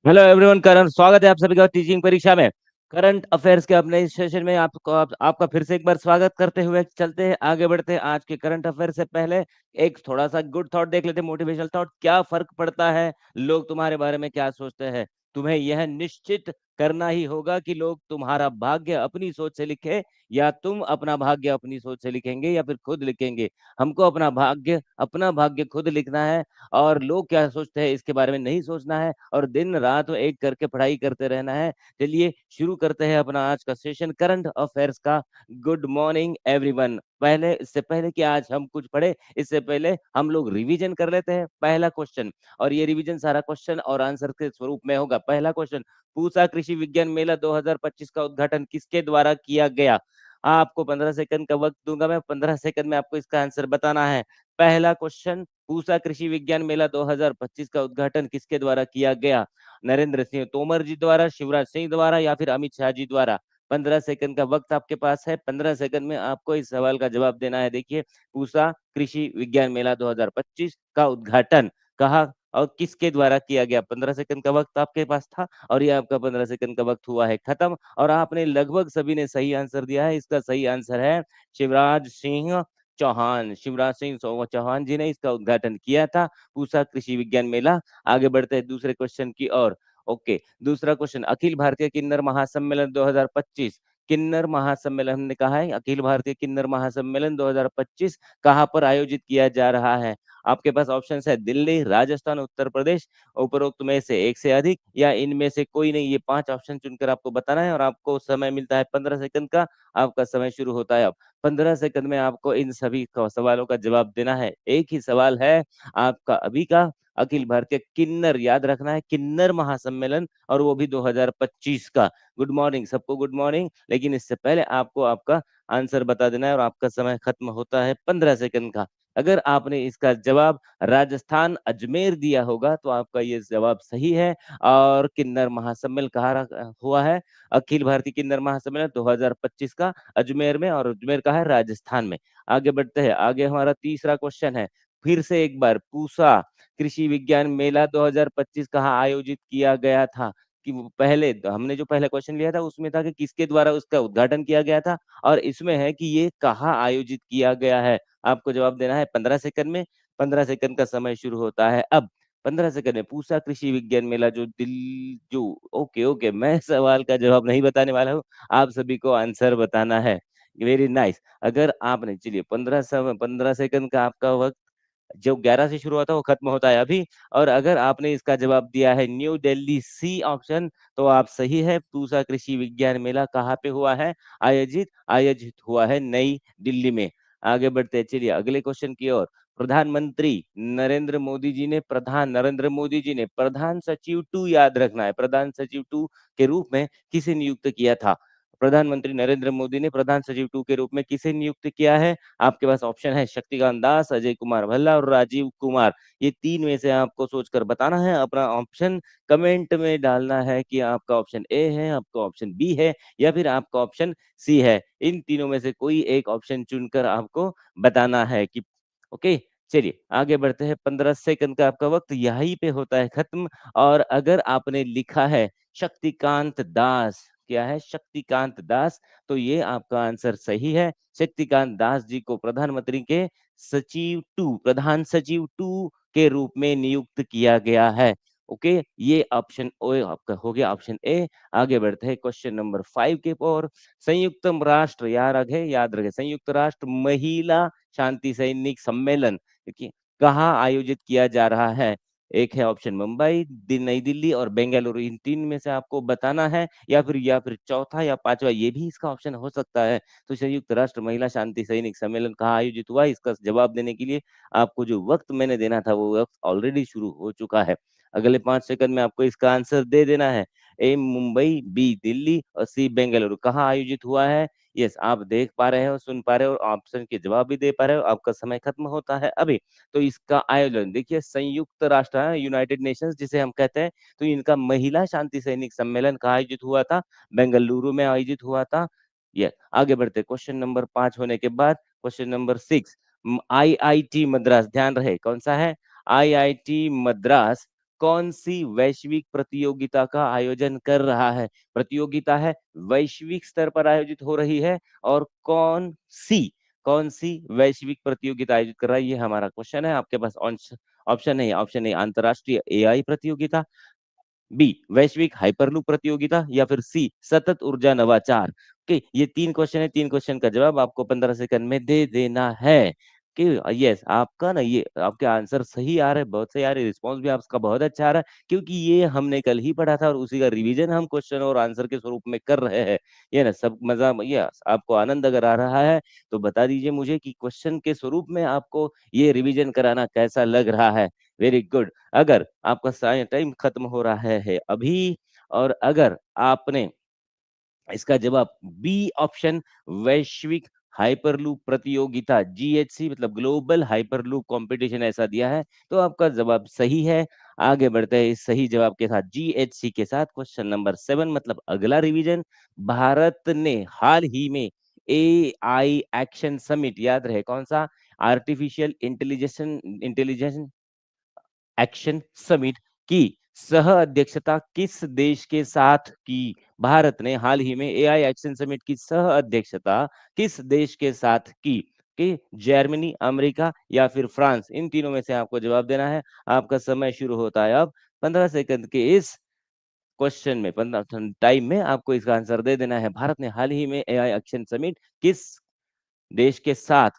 Hello everyone, करण स्वागत है आप सभी का टीचिंग परीक्षा में। करंट अफेयर्स के अपने इस सेशन में आपका फिर से एक बार स्वागत करते हुए चलते हैं, आगे बढ़ते हैं। आज के करंट अफेयर से पहले एक थोड़ा सा गुड थॉट देख लेते हैं, मोटिवेशनल थॉट। क्या फर्क पड़ता है, लोग तुम्हारे बारे में क्या सोचते हैं। तुम्हें यह निश्चित करना ही होगा कि लोग तुम्हारा भाग्य अपनी सोच से लिखे, या तुम अपना भाग्य अपनी सोच से लिखेंगे, या फिर खुद लिखेंगे। हमको अपना भाग्य खुद लिखना है, और लोग क्या सोचते हैं इसके बारे में नहीं सोचना है, और दिन रात एक करके पढ़ाई करते रहना है। चलिए शुरू करते हैं अपना आज का सेशन करंट अफेयर्स का। Good morning everyone. पहले इससे पहले कि आज हम कुछ पढ़े, इससे पहले हम लोग रिवीजन कर लेते हैं पहला क्वेश्चन। और ये रिवीजन सारा क्वेश्चन और आंसर के स्वरूप में होगा। पहला क्वेश्चन, पूसा कृषि विज्ञान मेला 2025 का उद्घाटन किसके द्वारा किया गया। आपको 15 सेकंड का वक्त दूंगा मैं, 15 सेकंड में आपको इसका आंसर बताना है। पहला क्वेश्चन, पूसा कृषि विज्ञान मेला 2025 का उद्घाटन किसके द्वारा किया गया। नरेंद्र सिंह तोमर जी द्वारा, शिवराज सिंह द्वारा, या फिर अमित शाह जी द्वारा। 15 सेकंड का वक्त आपके पास है। 15 सेकंड में आपको इस सवाल का जवाब देना है। देखिए, पूसा कृषि विज्ञान मेला 2025 का उद्घाटन कहाँ और किसके द्वारा किया गया। 15 सेकंड का वक्त आपके पास था, और ये आपका 15 सेकंड का वक्त हुआ है खत्म। और आपने लगभग सभी ने सही आंसर दिया है। इसका सही आंसर है शिवराज सिंह चौहान। शिवराज सिंह चौहान जी ने इसका उद्घाटन किया था, पूसा कृषि विज्ञान मेला। आगे बढ़ते हैं दूसरे क्वेश्चन की ओर। ओके, दूसरा क्वेश्चन, अखिल भारतीय किन्नर महासम्मेलन 2025। किन्नर महासम्मेलन हमने कहा है, अखिल भारतीय किन्नर महासम्मेलन 2025 कहाँ पर आयोजित किया जा रहा है। आपके पास ऑप्शन है दिल्ली, राजस्थान, उत्तर प्रदेश। उपरोक्त में से एक से अधिक या इनमें से कोई नहीं, ये 5 ऑप्शन चुनकर आपको बताना है। और आपको समय मिलता है 15 सेकंड का। आपका समय शुरू होता है अब। 15 सेकंड में आपको इन सभी सवालों का जवाब देना है। एक ही सवाल है आपका अभी का। अखिल भारतीय किन्नर, याद रखना है, किन्नर महासम्मेलन, और वो भी 2025 का। गुड मॉर्निंग सबको, गुड मॉर्निंग। लेकिन इससे पहले आपको आपका आंसर बता देना है, और आपका समय खत्म होता है 15 सेकंड का। अगर आपने इसका जवाब राजस्थान अजमेर दिया होगा तो आपका ये जवाब सही है। और किन्नर महासम्मेलन कहाँ हुआ है, अखिल भारतीय किन्नर महासम्मेलन 2025 का अजमेर में, और अजमेर का है राजस्थान में। आगे बढ़ते हैं, आगे हमारा तीसरा क्वेश्चन है। फिर से एक बार, पूसा कृषि विज्ञान मेला 2025 कहाँ आयोजित किया गया था। कि पहले हमने जो पहला क्वेश्चन लिया था उसमें था कि किसके द्वारा उसका उद्घाटन किया गया था, और इसमें है कि ये कहाँ आयोजित किया गया है। आपको जवाब देना है 15 सेकंड में। 15 सेकंड का समय शुरू होता है अब। 15 सेकंड में पूसा कृषि विज्ञान मेला जो दिल जो ओके ओके, मैं सवाल का जवाब नहीं बताने वाला हूँ, आप सभी को आंसर बताना है। Very nice. अगर आपने, चलिए 15 सेकंड का आपका वक्त जो 11 से शुरू हुआ था वो खत्म होता है अभी। और अगर आपने इसका जवाब दिया है न्यू दिल्ली, सी ऑप्शन, तो आप सही है। पूसा कृषि विज्ञान मेला कहाँ पे हुआ है आयोजित, आयोजित हुआ है नई दिल्ली में। आगे बढ़ते हैं, चलिए अगले क्वेश्चन की ओर। प्रधानमंत्री नरेंद्र मोदी जी ने प्रधान सचिव टू, याद रखना है, प्रधान सचिव टू के रूप में किसे नियुक्त किया था। प्रधानमंत्री नरेंद्र मोदी ने प्रधान सचिव टू के रूप में किसे नियुक्त किया है। आपके पास ऑप्शन है शक्तिकांत दास, अजय कुमार भल्ला और राजीव कुमार। ये तीन में से आपको सोचकर बताना है। अपना ऑप्शन कमेंट में डालना है कि आपका ऑप्शन ए है, आपका ऑप्शन बी है, या फिर आपका ऑप्शन सी है। इन तीनों में से कोई एक ऑप्शन चुनकर आपको बताना है कि ओके। चलिए आगे बढ़ते हैं, 15 सेकंड का आपका वक्त यहीं पे होता है खत्म। और अगर आपने लिखा है शक्तिकांत दास, क्या है, शक्तिकांत दास, तो ये आपका आंसर सही है। शक्तिकांत दास जी को प्रधानमंत्री के प्रधान सचिव टू के रूप में नियुक्त किया गया है। ओके, ये ऑप्शन ओ आपका हो गया, ऑप्शन ए। आगे बढ़ते हैं क्वेश्चन नंबर 5 के ओर। संयुक्त राष्ट्र, याद रखे, संयुक्त राष्ट्र महिला शांति सैनिक सम्मेलन देखिए कहाँ आयोजित किया जा रहा है। एक है ऑप्शन मुंबई, नई दिल्ली और बेंगलुरु। इन तीन में से आपको बताना है, या फिर चौथा या पांचवा, ये भी इसका ऑप्शन हो सकता है। तो संयुक्त राष्ट्र महिला शांति सैनिक सम्मेलन कहाँ आयोजित हुआ, इसका जवाब देने के लिए आपको जो वक्त मैंने देना था वो वक्त ऑलरेडी शुरू हो चुका है। अगले 5 सेकंड में आपको इसका आंसर दे देना है। ए मुंबई, बी दिल्ली और सी बेंगलुरु कहाँ आयोजित हुआ है। यस, आप देख पा रहे हो, सुन पा रहे हो, ऑप्शन के जवाब भी दे पा रहे हो। आपका समय खत्म होता है अभी। तो इसका आयोजन देखिए, संयुक्त राष्ट्र है, यूनाइटेड नेशंस जिसे हम कहते हैं। तो इनका महिला शांति सैनिक सम्मेलन कहाँ आयोजित हुआ था, बेंगलुरु में आयोजित हुआ था। ये आगे बढ़ते, क्वेश्चन नंबर 5 होने के बाद क्वेश्चन नंबर 6। आईआईटी मद्रास, ध्यान रहे कौन सा है, आईआईटी मद्रास कौन सी वैश्विक प्रतियोगिता का आयोजन कर रहा है? प्रतियोगिता है, वैश्विक स्तर पर आयोजित हो रही है, और कौन सी वैश्विक प्रतियोगिता आयोजित कर रहा है, ये हमारा क्वेश्चन है। आपके पास ऑप्शन नहीं, ऑप्शन ए अंतरराष्ट्रीय एआई प्रतियोगिता, बी वैश्विक हाइपरलूप प्रतियोगिता, या फिर सी सतत ऊर्जा नवाचार। ओके, ये तीन क्वेश्चन है, तीन क्वेश्चन का जवाब आपको 15 सेकंड में दे देना है। कि यस, आपका ना ये आपके आंसर सही आ रहे हैं, बहुत सही आ रहे, रिस्पॉन्स भी आपका बहुत अच्छा आ रहा है, क्योंकि ये हमने कल ही पढ़ा था और उसी का रिवीजन हम क्वेश्चन और आंसर के स्वरूप में कर रहे हैं। ये ना सब मजा, ये आपको आनंद अगर आ रहा है तो बता दीजिए मुझे कि क्वेश्चन के स्वरूप में आपको ये रिवीजन कराना कैसा लग रहा है। Very good. अगर आपका टाइम खत्म हो रहा है अभी, और अगर आपने इसका जवाब बी ऑप्शन वैश्विक हाइपरलूप प्रतियोगिता जीएचसी मतलब ग्लोबल हाइपरलूप कंपटीशन ऐसा दिया है, तो आपका जवाब सही है। आगे बढ़ते हैं इस सही जवाब के साथ, जीएचसी के साथ क्वेश्चन नंबर 7 मतलब अगला रिवीजन। भारत ने हाल ही में एआई एक्शन समिट, याद रहे कौन सा, आर्टिफिशियल इंटेलिजेंस एक्शन समिट की सह अध्यक्षता किस देश के साथ की? भारत ने हाल ही में एआई एक्शन समिट की सह अध्यक्षता किस देश के साथ की? कि जर्मनी, अमेरिका या फिर फ्रांस, इन तीनों में से आपको जवाब देना है। आपका समय शुरू होता है अब। 15 सेकंड के इस क्वेश्चन में, 15 टाइम में आपको इसका आंसर दे देना है। भारत ने हाल ही में एआई एक्शन समिट किस देश के साथ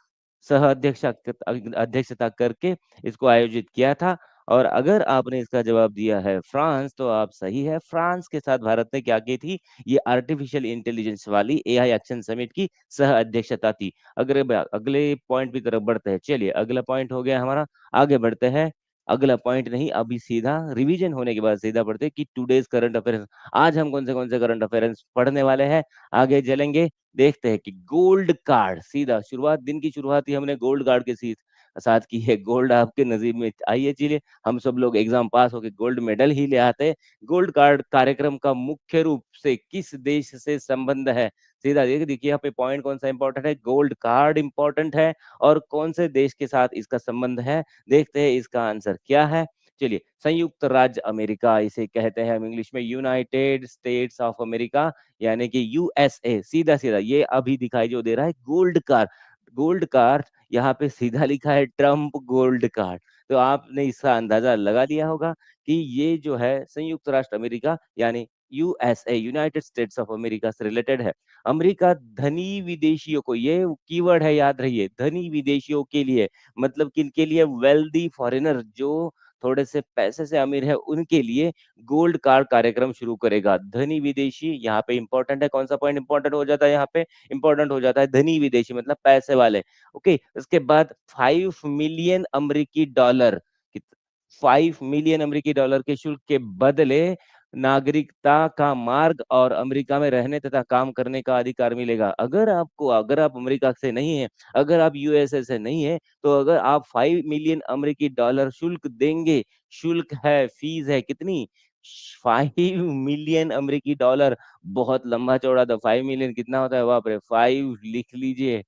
सह अध्यक्षता करके इसको आयोजित किया था? और अगर आपने इसका जवाब दिया है फ्रांस, तो आप सही है। फ्रांस के साथ भारत ने क्या की थी? ये आर्टिफिशियल इंटेलिजेंस वाली एआई एक्शन समिट की सह अध्यक्षता थी। अगले पॉइंट की तरफ बढ़ते हैं। चलिए, अगला पॉइंट हो गया हमारा, आगे बढ़ते हैं। अगला पॉइंट नहीं, अभी सीधा रिवीजन होने के बाद सीधा बढ़ते हैं कि टुडेज करंट अफेयर्स। आज हम कौन से करंट अफेयर्स पढ़ने वाले हैं, आगे चलेंगे। देखते हैं कि गोल्ड कार्ड, सीधा शुरुआत, दिन की शुरुआत ही हमने गोल्ड कार्ड के साथ की है। गोल्ड आपके नसीब में आइए, चलिए, हम सब लोग एग्जाम पास होके गोल्ड मेडल ही ले आते हैं। गोल्ड कार्ड कार्यक्रम का मुख्य रूप से किस देश से संबंध है? सीधा देखिए यहाँ पे पॉइंट कौन सा इंपॉर्टेंट है, गोल्ड कार्ड इंपॉर्टेंट है, और कौन से देश के साथ इसका संबंध है। देखते हैं इसका आंसर क्या है। चलिए, संयुक्त राज्य अमेरिका इसे कहते हैं हम इंग्लिश में, यूनाइटेड स्टेट्स ऑफ अमेरिका, यानी कि यूएसए। सीधा सीधा ये अभी दिखाई जो दे रहा है गोल्ड कार्ड, गोल्ड कार्ड यहाँ पे सीधा लिखा है ट्रम्प गोल्ड कार्ड। तो आपने इसका अंदाजा लगा लिया होगा कि ये जो है संयुक्त राष्ट्र अमेरिका यानी USA, United states of America से रिलेटेड है। अमेरिका धनी विदेशियों को, ये कीवर्ड है याद रहिए, धनी विदेशियों के लिए, मतलब किनके लिए? वेल्दी फॉरेनर, जो थोड़े से पैसे से अमीर है, उनके लिए गोल्ड कार्ड कार्यक्रम शुरू करेगा। धनी विदेशी यहाँ पे इंपॉर्टेंट है, कौन सा पॉइंट इंपॉर्टेंट हो जाता है यहाँ पे? इंपॉर्टेंट हो जाता है धनी विदेशी मतलब पैसे वाले। ओके, उसके बाद 5 मिलियन अमेरिकी डॉलर के शुल्क के बदले नागरिकता का मार्ग और अमेरिका में रहने तथा काम करने का अधिकार मिलेगा। अगर आप अमेरिका से नहीं है, अगर आप यूएसए से नहीं है, तो अगर आप 5 मिलियन अमेरिकी डॉलर शुल्क देंगे, शुल्क है, फीस है कितनी? 5 मिलियन अमेरिकी डॉलर। बहुत लंबा चौड़ा था, 5 मिलियन कितना होता है, बाप रे, 5 लिख लीजिए,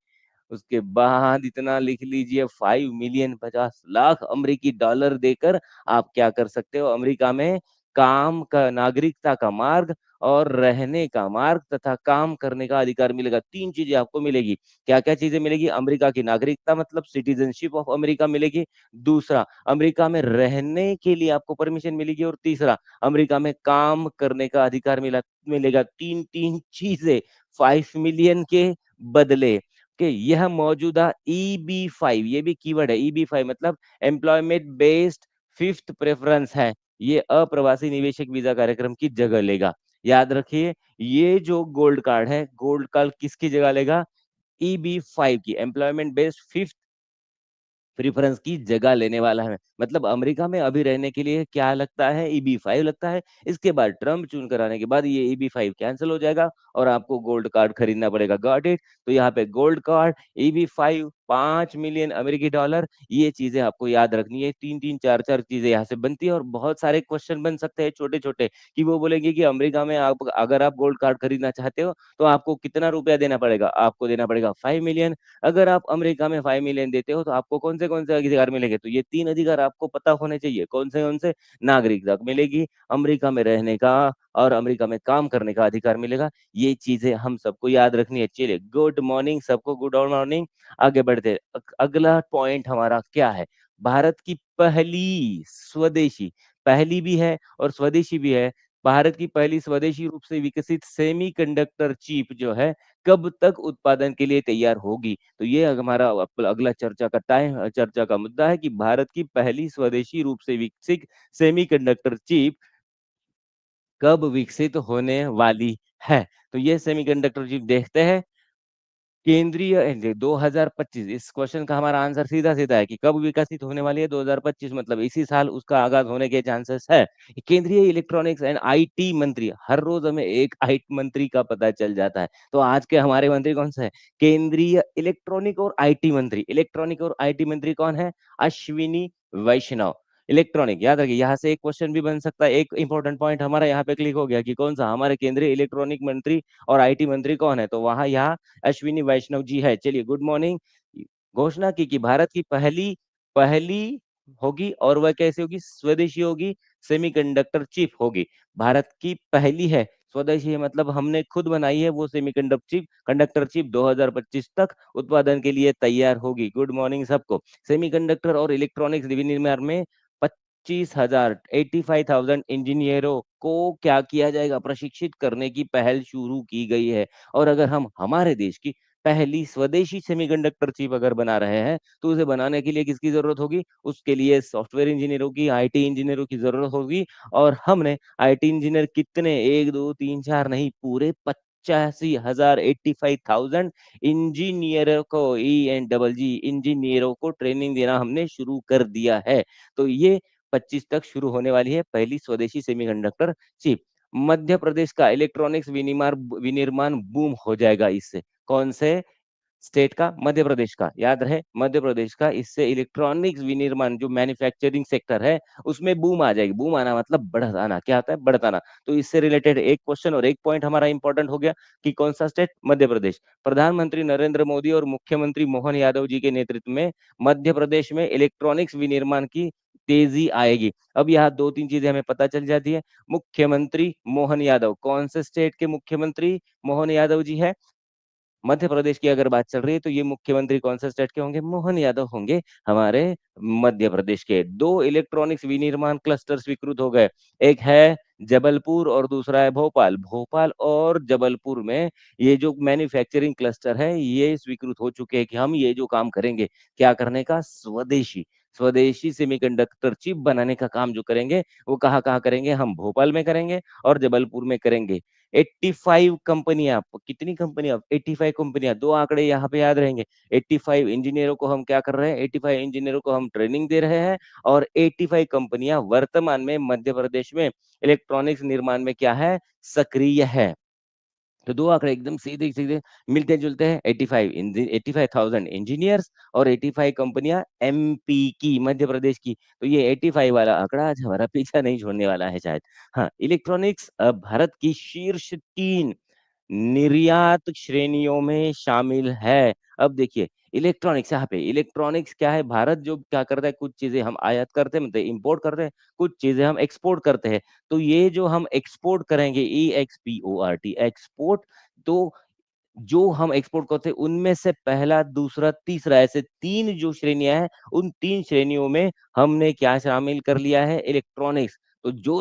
उसके बाद इतना लिख लीजिए, 5 मिलियन 50 लाख अमेरिकी डॉलर देकर आप क्या कर सकते हो? अमेरिका में काम का, नागरिकता का मार्ग और रहने का मार्ग तथा काम करने का अधिकार मिलेगा। तीन चीजें आपको मिलेगी। क्या क्या चीजें मिलेगी? अमेरिका की नागरिकता मतलब सिटीजनशिप ऑफ अमेरिका मिलेगी, दूसरा अमेरिका में रहने के लिए आपको परमिशन मिलेगी, और तीसरा अमेरिका में काम करने का अधिकार मिलेगा। तीन तीन चीजें 5 मिलियन के बदले कि यह मौजूदा EB-5, ये भी कीवर्ड है, EB-5 मतलब एम्प्लॉयमेंट बेस्ड फिफ्थ प्रेफरेंस है। ये अप्रवासी निवेशक वीजा कार्यक्रम की जगह लेगा। याद रखिए, ये जो गोल्ड कार्ड है, गोल्ड कार्ड किसकी जगह लेगा? EB-5 की, एम्प्लॉयमेंट बेस्ड फिफ्थ प्रेफरेंस की जगह लेने वाला है। मतलब अमेरिका में अभी रहने के लिए क्या लगता है? EB-5 लगता है। इसके बाद ट्रम्प चुन कर आने के बाद ये EB-5 कैंसिल हो जाएगा और आपको गोल्ड कार्ड खरीदना पड़ेगा। Got it? तो यहाँ पे गोल्ड कार्ड EB-5 5 मिलियन अमेरिकी डॉलर। ये चीज़ें आपको याद रखनी है, 3-3 4-4 चीज़ें यहाँ से बनती है और बहुत सारे क्वेश्चन बन सकते हैं छोटे-छोटे कि वो बोलेंगे कि अमेरिका में आप अगर आप गोल्ड कार्ड खरीदना चाहते हो, तो आपको कितना रुपया देना पड़ेगा? आपको देना पड़ेगा 5 मिलियन। अगर आप अमेरिका में 5 मिलियन देते हो, तो आपको कौन से अधिकार मिलेंगे? तो ये 3 अधिकार आपको पता होने चाहिए। कौन से? नागरिकता मिलेगी, अमेरिका में रहने का और अमेरिका में काम करने का अधिकार मिलेगा। ये चीज़ें हम सबको याद रखनी है। चलिए, गुड मॉर्निंग सबको, गुड मॉर्निंग। आगे बढ़ते हैं। अगला पॉइंट हमारा क्या है? भारत की पहली स्वदेशी, पहली भी है और स्वदेशी भी है। भारत की पहली स्वदेशी रूप से विकसित सेमीकंडक्टर चिप जो है, कब तक उत्पादन के लिए तैयार होगी? तो ये हमारा अगला चर्चा का मुद्दा है कि भारत की पहली स्वदेशी रूप से विकसित सेमीकंडक्टर चिप कब विकसित होने वाली है? तो ये सेमीकंडक्टर चिप देखते हैं। केंद्रीय 2025, इस क्वेश्चन का हमारा आंसर सीधा-सीधा है कि कब विकसित होने वाली है? 2025, मतलब इसी साल उसका आगाज़ होने के चांसेस है। केंद्रीय इलेक्ट्रॉनिक्स एंड आईटी मंत्री, हर रोज़ हमें एक आईटी मंत्री का पता चल जाता है। तो आज के हमारे मंत्री कौन से हैं? केंद्रीय इलेक्ट्रॉनिक और आईटी मंत्री। इलेक्ट्रॉनिक और आईटी मंत्री कौन है? अश्विनी वैष्णव। इलेक्ट्रॉनिक याद रखिए, यहाँ से एक क्वेश्चन भी बन सकता है। एक इंपॉर्टेंट पॉइंट हमारा यहाँ पे क्लिक हो गया कि कौन-सा हमारे केंद्रीय इलेक्ट्रॉनिक मंत्री और आईटी मंत्री कौन है? तो वहाँ यहाँ अश्विनी वैष्णव जी है। चलिए, गुड मॉर्निंग। घोषणा की कि भारत की पहली पहली होगी और वह कैसी होगी? स्वदेशी होगी, सेमीकंडक्टर चिप होगी। भारत की पहली है, स्वदेशी है मतलब हमने खुद बनाई है वो कंडक्टर चिप 2025 तक उत्पादन के लिए तैयार होगी। गुड मॉर्निंग सबको। सेमीकंडक्टर और इलेक्ट्रॉनिक्स विनिर्माण में 25,000 85,000 इंजीनियरों को क्या किया जाएगा? प्रशिक्षित करने की पहल शुरू की गई है। और अगर हम हमारे देश की पहली स्वदेशी सेमीकंडक्टर चिप अगर बना रहे हैं, तो उसे बनाने के लिए किसकी ज़रूरत होगी? उसके लिए सॉफ्टवेयर इंजीनियरों की, आईटी इंजीनियरों की ज़रूरत होगी और हमने आईटी इंजीनियर कितने 1, 2, 3, 4 नहीं, पूरे 85,000 85,000 इंजीनियरों को ई एन डबल जी इंजीनियरों को ट्रेनिंग देना हमने शुरू कर दिया है। तो ये 25 तक शुरू होने वाली है पहली स्वदेशी सेमीकंडक्टर चिप। मध्य प्रदेश का इलेक्ट्रॉनिक्स विनिर्माण बूम हो जाएगा इससे। कौन से स्टेट का? मध्य प्रदेश का। याद रहे, मध्य प्रदेश का। इससे इलेक्ट्रॉनिक्स विनिर्माण जो मैन्युफैक्चरिंग सेक्टर है, उसमें बूम आ जाएगी। बूम आना मतलब बढ़त आना। क्या आता है? बढ़त आना। तो इससे रिलेटेड एक क्वेश्चन और एक पॉइंट हमारा इंपॉर्टेंट हो गया कि कौन सा स्टेट? मध्य प्रदेश। प्रधानमंत्री नरेंद्र मोदी और मुख्यमंत्री मोहन यादव जी के नेतृत्व में मध्य प्रदेश में इलेक्ट्रॉनिक्स विनिर्माण की तेजी आएगी। अब यहाँ 2-3 चीजें हमें पता चल जाती है। मुख्यमंत्री मोहन यादव, कौन से स्टेट के मुख्यमंत्री मोहन यादव जी है? मध्य प्रदेश की अगर बात चल रही है तो ये मुख्यमंत्री कौन से स्टेट के होंगे? मोहन यादव होंगे हमारे मध्य प्रदेश के। 2 इलेक्ट्रॉनिक्स विनिर्माण क्लस्टर स्वीकृत हो गए। एक है जबलपुर और दूसरा है भोपाल। भोपाल और जबलपुर में ये जो मैन्युफैक्चरिंग क्लस्टर है, ये स्वीकृत हो चुके हैं कि हम ये जो काम करेंगे, क्या करने का? स्वदेशी। स्वदेशी सेमीकंडक्टर चिप बनाने का काम जो करेंगे, वो कहाँ-कहाँ करेंगे? हम भोपाल में करेंगे और जबलपुर में करेंगे। 85 कंपनियाँ, कितनी कंपनियाँ? 85 कंपनियाँ, 2 आंकड़े यहाँ पे याद रहेंगे। 85 इंजीनियरों को हम क्या कर रहे हैं? 85 इंजीनियरों को हम ट्रेनिंग दे रहे हैं और 85 कंपनियाँ वर्तमान में मध्य प्रदेश में इलेक्ट्रॉनिक्स निर्माण में क्या है? सक्रिय है। तो 2 आंकड़े एकदम सीधे-सीधे मिलते-जुलते हैं। 85,000 इंजीनियर्स और 85 कंपनियाँ एमपी की, मध्य प्रदेश की। तो ये 85 वाला आंकड़ा आज हमारा पीछा नहीं छोड़ने वाला है शायद। हाँ, इलेक्ट्रॉनिक्स भारत की शीर्ष 3 निर्यात श्रेणियों में शामिल है। अब देखिए, इलेक्ट्रॉनिक्स यहाँ पे इलेक्ट्रॉनिक्स क्या है? भारत जो क्या करता है, कुछ चीज़ें हम आयात करते हैं, मतलब इम्पोर्ट करते हैं, कुछ चीज़ें हम एक्सपोर्ट करते हैं। तो ये जो हम एक्सपोर्ट करेंगे, EXPORT एक्सपोर्ट, तो जो हम एक्सपोर्ट करते हैं उनमें से पहला, दूसरा, तीसरा ऐसे 3 जो श्रेणियाँ हैं, उन 3 श्रेणियों में हमने क्या शामिल कर लिया है? इलेक्ट्रॉनिक्स। तो जो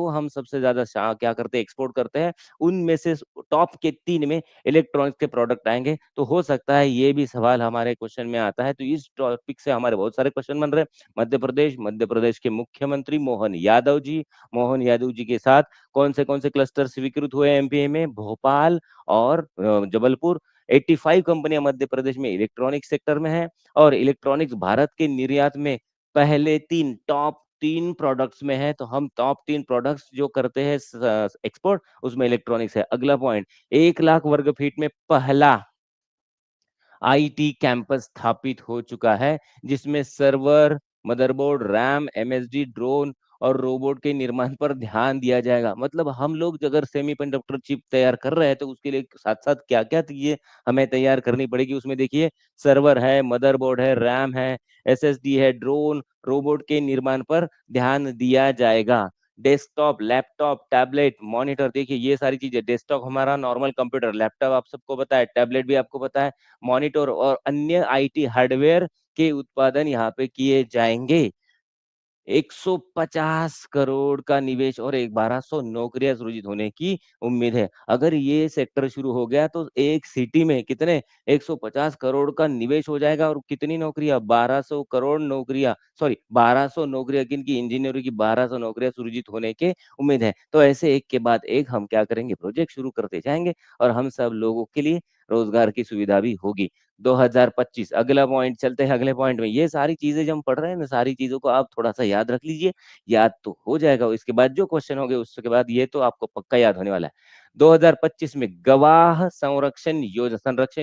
हम सबसे ज़्यादा क्या करते हैं? एक्सपोर्ट करते हैं, उनमें से टॉप के 3 में इलेक्ट्रॉनिक्स के प्रोडक्ट आएँगे। तो हो सकता है ये भी सवाल हमारे क्वेश्चन में आता है। तो इस टॉपिक से हमारे बहुत सारे क्वेश्चन बन रहे हैं। मध्य प्रदेश के मुख्यमंत्री मोहन यादव जी के साथ कौन से क्लस्टर स्वीकृत हुए एमपी में? भोपाल और जबलपुर। 85 कंपनियां मध्य प्रदेश में इलेक्ट्रॉनिक सेक्टर में है और इलेक्ट्रॉनिक्स भारत के निर्यात में पहले 3 टॉप 3 प्रोडक्ट्स में है। तो हम टॉप 3 प्रोडक्ट्स जो करते हैं एक्सपोर्ट, उसमें इलेक्ट्रॉनिक्स है। अगला पॉइंट, 1 लाख वर्ग फीट में पहला आईटी कैंपस स्थापित हो चुका है, जिसमें server, motherboard, RAM, MSD, drone और रोबोट के निर्माण पर ध्यान दिया जाएगा। मतलब हम लोग अगर सेमीकंडक्टर चिप तैयार कर रहे हैं तो उसके लिए साथ-साथ क्या-क्या चीजें हमें तैयार करनी पड़ेगी, उसमें देखिए सर्वर है, मदरबोर्ड है, रैम है, एसएसडी है, ड्रोन, रोबोट के निर्माण पर ध्यान दिया जाएगा। डेस्कटॉप, लैपटॉप, टैबलेट, मॉनिटर, देखिए ये सारी चीजें, डेस्कटॉप हमारा नॉर्मल कंप्यूटर, लैपटॉप आप सबको पता है, टैबलेट भी आपको पता है, मॉनिटर और अन्य आईटी हार्डवेयर के उत्पादन यहाँ पे किए जाएंगे। 150 करोड़ का निवेश और 1200 नौकरियां सृजित होने की उम्मीद है। अगर ये सेक्टर शुरू हो गया तो एक सिटी में कितने 150 करोड़ का निवेश हो जाएगा और कितनी नौकरियां 1200 करोड़ नौकरियां, सॉरी 1200 नौकरियां, किनकी इंजीनियरिंग की 1200 नौकरियां सृजित होने के उम्मीद है। तो ऐसे एक के बाद एक हम क्या करेंगे, प्रोजेक्ट शुरू करते जाएंगे और हम सब लोगों के लिए रोजगार की सुविधा भी होगी। 2025 अगला पॉइंट, चलते हैं अगले पॉइंट में। ये सारी चीजें जो हम पढ़ रहे हैं ना, सारी चीजों को आप थोड़ा सा याद रख लीजिए, याद तो हो जाएगा। इसके बाद जो क्वेश्चन होंगे उसके बाद ये तो आपको पक्का याद होने वाला है। 2025 में गवाह संरक्षण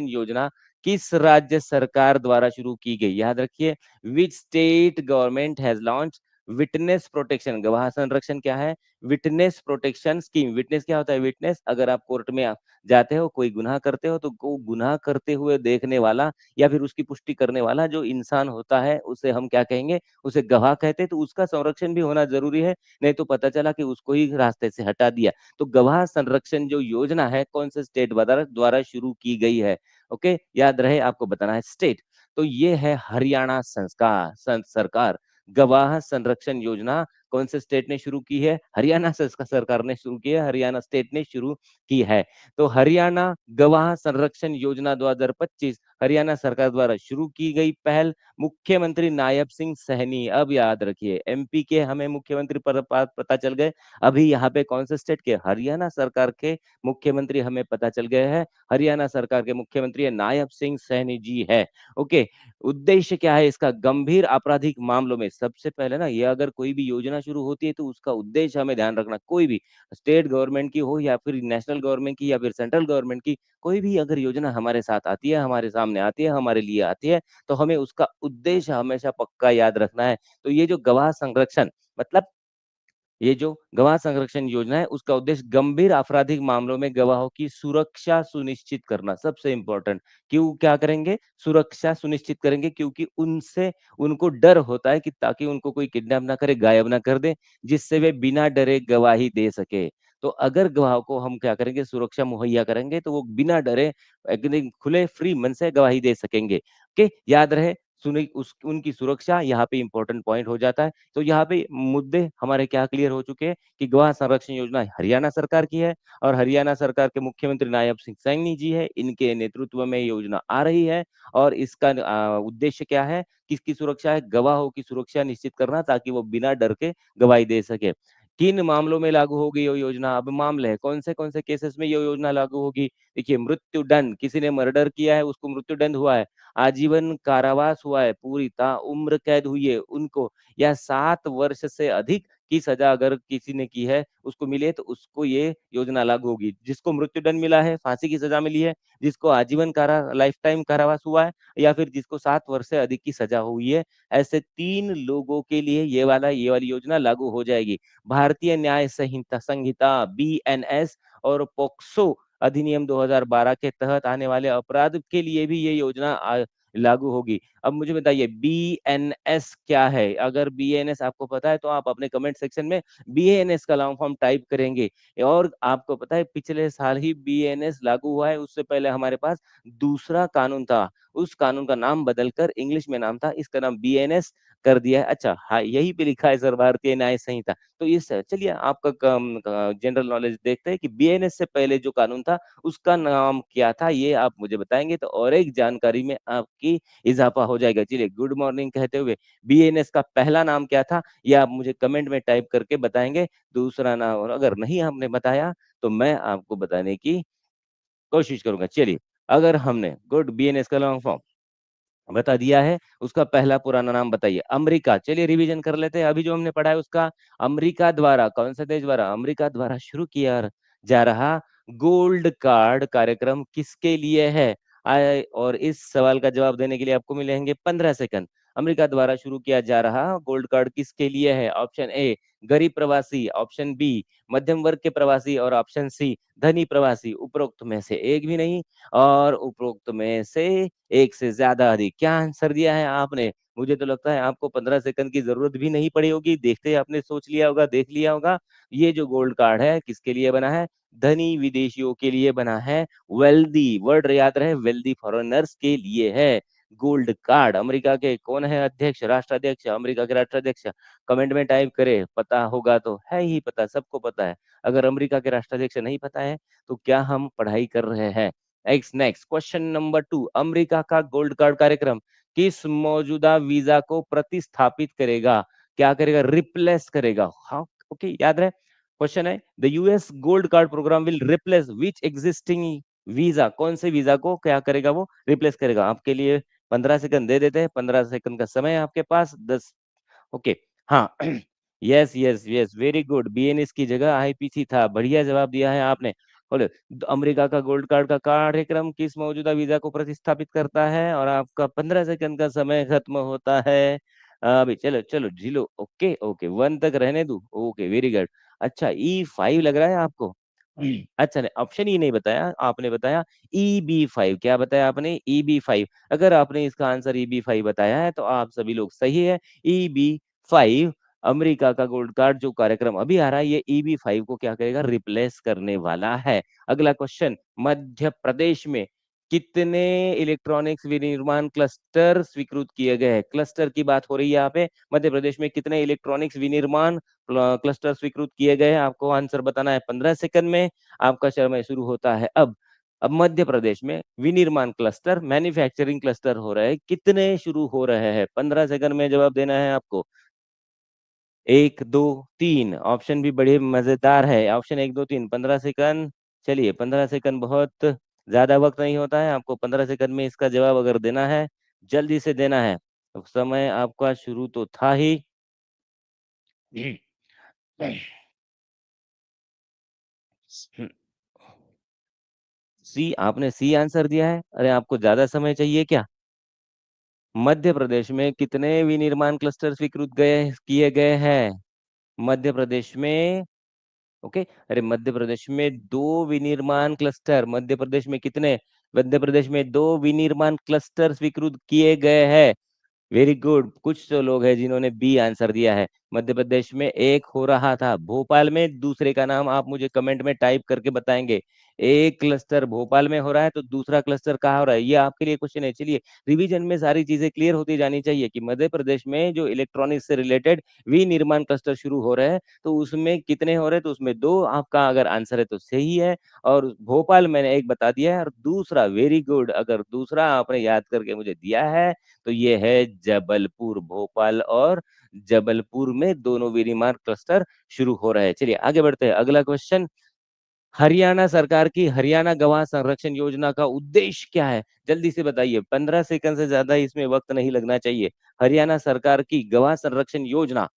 योजना किस राज्य सरकार द्वारा शुरू की गई, याद रखिए। Which state government has launch witness protection, गवाह संरक्षण क्या है, विटनेस प्रोटेक्शन स्कीम। विटनेस क्या होता है, विटनेस अगर आप कोर्ट में जाते हो, कोई गुनाह करते हो, तो गुनाह करते हुए देखने वाला या फिर उसकी पुष्टि करने वाला जो इंसान होता है उसे हम क्या कहेंगे, उसे गवाह कहते हैं। तो उसका संरक्षण भी होना जरूरी है, नहीं तो पता चला कि उसको ही रास्ते से हटा दिया। तो गवाह संरक्षण जो योजना है कौन से स्टेट द्वारा शुरू की गई है, ओके, याद रहे आपको बताना है स्टेट। तो ये है हरियाणा सरकार। गवाह संरक्षण योजना कौन से स्टेट ने शुरू की है, हरियाणा सरकार ने शुरू की है, हरियाणा स्टेट ने शुरू की है। तो हरियाणा गवाह संरक्षण योजना 2025 हरियाणा सरकार द्वारा शुरू की गई पहल। मुख्यमंत्री नायब सिंह सैनी, अब याद रखिए एमपी के हमें मुख्यमंत्री पता चल गए, अभी यहाँ पे कौन से स्टेट के, हरियाणा सरकार के मुख्यमंत्री हमें पता चल गए हैं। हरियाणा सरकार के मुख्यमंत्री नायब सिंह सैनी जी है, ओके। उद्देश्य क्या है इसका, गंभीर आपराधिक मामलों में, सबसे पहले ना ये अगर कोई भी योजना शुरू होती है तो उसका उद्देश्य हमें ध्यान रखना, कोई भी स्टेट गवर्नमेंट की हो या फिर नेशनल गवर्नमेंट की या फिर सेंट्रल गवर्नमेंट की, कोई भी अगर योजना हमारे साथ आती है, हमारे सामने आती है, हमारे लिए आती है, तो हमें उसका उद्देश्य हमेशा पक्का याद रखना है। तो ये जो गवाह संरक्षण, मतलब ये जो गवाह संरक्षण योजना है उसका उद्देश्य गंभीर आपराधिक मामलों में गवाहों की सुरक्षा सुनिश्चित करना, सबसे इंपॉर्टेंट। क्यों, क्या करेंगे, सुरक्षा सुनिश्चित करेंगे, क्योंकि उनसे उनको डर होता है कि ताकि उनको कोई किडनैप ना करे, गायब ना कर दे, जिससे वे बिना डरे गवाही दे सके। तो अगर गवाह को हम क्या करेंगे, सुरक्षा मुहैया करेंगे, तो वो बिना डरे एकदम खुले फ्री मन से गवाही दे सकेंगे, ओके, याद रहे। सुनी उस उनकी सुरक्षा यहाँ पे इंपॉर्टेंट पॉइंट हो जाता है। तो यहाँ पे मुद्दे हमारे क्या क्लियर हो चुके हैं कि गवाह संरक्षण योजना हरियाणा सरकार की है और हरियाणा सरकार के मुख्यमंत्री नायब सिंह सैनी जी है, इनके नेतृत्व में योजना आ रही है। और इसका उद्देश्य क्या है, किसकी सुरक्षा है, गवाहों की सुरक्षा निश्चित करना, ताकि वो बिना डर के गवाही दे सके। किन मामलों में लागू होगी ये योजना, अब मामले है कौन से केसेस में ये योजना लागू होगी। देखिए, मृत्यु दंड, किसी ने मर्डर किया है उसको मृत्यु दंड हुआ है, आजीवन कारावास हुआ है, पूरी उम्र कैद हुई है उनको, या 7 वर्ष से अधिक की सजा अगर किसी ने की है उसको मिले तो उसको ये योजना लागू होगी। जिसको मृत्युदंड मिला है, फांसी की सजा मिली है, जिसको आजीवन लाइफ टाइम कारावास हुआ है, या फिर जिसको 7 वर्ष से अधिक की सजा हुई है, ऐसे 3 लोगों के लिए ये वाली योजना लागू हो जाएगी। भारतीय न्याय संहिता बीएनएस और पोक्सो अधिनियम 2012 के तहत आने वाले अपराध के लिए भी ये योजना लागू होगी। अब मुझे बताइए बीएनएस क्या है? अगर बीएनएस आपको पता है तो आप अपने कमेंट सेक्शन में बीएनएस का लॉन्ग फॉर्म टाइप करेंगे। और आपको पता है पिछले साल ही बीएनएस लागू हुआ है, उससे पहले हमारे पास दूसरा कानून था। उस कानून का नाम बदलकर इंग्लिश में नाम था, इसका नाम बीएनएस कर दिया है। अच्छा हाँ, यही पे लिखा है सर भारतीय न्याय संहिता। तो इस चलिए आपका जनरल नॉलेज देखते हैं कि बीएनएस से पहले जो कानून था उसका नाम क्या था, ये आप मुझे बताएंगे तो और एक जानकारी में आपकी इजाफा हो जाएगा। चलिए गुड मॉर्निंग कहते हुए बीएनएस का पहला नाम क्या था, ये आप मुझे कमेंट में टाइप करके बताएंगे। दूसरा नाम, और अगर नहीं हमने बताया तो मैं आपको बताने की कोशिश करूंगा। चलिए, अगर हमने गुड बीएनएस का लॉन्ग फॉर्म बता दिया है, उसका पहला पुराना नाम बताइए। अमेरिका, चलिए रिवीजन कर लेते हैं अभी जो हमने पढ़ा है उसका। अमेरिका द्वारा, कौन से देश द्वारा, अमेरिका द्वारा शुरू किया जा रहा गोल्ड कार्ड कार्यक्रम किसके लिए है, और इस सवाल का जवाब देने के लिए आपको मिलेंगे 15 सेकंड। अमेरिका द्वारा शुरू किया जा रहा गोल्ड कार्ड किसके लिए है? ऑप्शन ए गरीब प्रवासी, ऑप्शन बी मध्यम वर्ग के प्रवासी और ऑप्शन सी धनी प्रवासी। उपरोक्त में से एक भी नहीं और उपरोक्त में से एक से ज्यादा अधिक। क्या आंसर दिया है आपने? मुझे तो लगता है आपको 15 सेकंड की जरूरत भी नहीं पड़ी होगी। देखते ही आपने सोच लिया होगा, देख लिया होगा। ये जो गोल्ड कार्ड है किसके लिए बना है? धनी विदेशियों के लिए बना है। वेल्दी वर्ड याद रहे, वेल्दी फॉरेनर्स के लिए है गोल्ड कार्ड। अमेरिका के कौन है अध्यक्ष, राष्ट्राध्यक्ष? अमेरिका के राष्ट्राध्यक्ष कमेंट में टाइप करे, पता होगा तो है ही पता, सबको पता है। अगर अमेरिका के राष्ट्राध्यक्ष नहीं पता है तो क्या हम पढ़ाई कर रहे हैं? Next question number 2। अमेरिका का गोल्ड कार्ड कार्यक्रम किस मौजूदा वीजा को प्रतिस्थापित करेगा? क्या करेगा? रिप्लेस करेगा। हाँ, ओके, याद रहे क्वेश्चन है the US gold card programme will replace which existing visa. कौन से वीजा को क्या करेगा? वो रिप्लेस करेगा। आपके लिए 15 सेकंड दे देते हैं। 15 सेकंड का समय है आपके पास। 10। ओके, हाँ। Yes yes yes, very good. BNS की जगह आईपीसी था। बढ़िया जवाब दिया है आपने। बोले अमेरिका का गोल्ड कार्ड का कार्यक्रम किस मौजूदा वीजा को प्रतिस्थापित करता है? और आपका 15 सेकंड का समय खत्म होता है अभी। चलो चलो झीलो। ओके ओके, 1 तक रहने दो। Okay, very good. अच्छा, E5 लग रहा है आपको? अच्छा, नहीं, ऑप्शन ही नहीं बताया आपने, बताया EB5। क्या बताया आपने? EB5। अगर आपने इसका आंसर EB5 बताया है तो आप सभी लोग सही है। EB5 अमेरिका का गोल्ड कार्ड जो कार्यक्रम अभी आ रहा है, ये EB5 को क्या करेगा? रिप्लेस करने वाला है। अगला क्वेश्चन, मध्य प्रदेश में कितने इलेक्ट्रॉनिक्स विनिर्माण क्लस्टर स्वीकृत किए गए हैं? क्लस्टर की बात हो रही है यहाँ पे। मध्य प्रदेश में कितने इलेक्ट्रॉनिक्स विनिर्माण क्लस्टर स्वीकृत किए गए हैं? आपको आंसर बताना है 15 सेकंड में। आपका समय शुरू होता है अब मध्य प्रदेश में विनिर्माण क्लस्टर, मैन्युफैक्चरिंग क्लस्टर हो रहे हैं, कितने शुरू हो रहे हैं? 15 सेकंड में जवाब देना है आपको। 1 2 3। ऑप्शन भी बड़े मजेदार है। Option 1 2 3, 15 second. चलिए, 15 सेकंड बहुत ज्यादा वक्त नहीं होता है। आपको 15 सेकंड में इसका जवाब अगर देना है, जल्दी से देना है। अब समय आपका शुरू तो था ही। सी, आपने सी आंसर दिया है। अरे, आपको ज्यादा समय चाहिए क्या? मध्य प्रदेश में कितने विनिर्माण क्लस्टर स्वीकृत गए किए गए हैं? मध्य प्रदेश में, ओके, अरे मध्य प्रदेश में 2 विनिर्माण क्लस्टर। मध्य प्रदेश में कितने? मध्य प्रदेश में 2 विनिर्माण क्लस्टर स्वीकृत किए गए हैं। Very good. कुछ तो लोग हैं जिन्होंने बी आंसर दिया है। मध्य प्रदेश में एक हो रहा था भोपाल में, दूसरे का नाम आप मुझे कमेंट में टाइप करके बताएंगे। एक क्लस्टर भोपाल में हो रहा है तो दूसरा क्लस्टर कहाँ हो रहा है? ये आपके लिए क्वेश्चन है। चलिए, रिवीजन में सारी चीजें क्लियर होती जानी चाहिए कि मध्य प्रदेश में जो इलेक्ट्रॉनिक्स से रिलेटेड विनिर्माण क्लस्टर शुरू हो रहे हैं तो उसमें कितने हो रहे हैं? तो उसमें 2 आपका अगर आंसर है तो सही है। और भोपाल मैंने एक बता दिया है और दूसरा, वेरी गुड, अगर दूसरा आपने याद करके मुझे दिया है तो ये है जबलपुर। भोपाल और जबलपुर में दोनों विनिर्माण क्लस्टर शुरू हो रहे हैं। चलिए आगे बढ़ते हैं। अगला क्वेश्चन, हरियाणा सरकार की हरियाणा गवाह संरक्षण योजना का उद्देश्य क्या है? जल्दी से बताइए, 15 सेकंड से ज्यादा इसमें वक्त नहीं लगना चाहिए। हरियाणा सरकार की गवाह संरक्षण योजना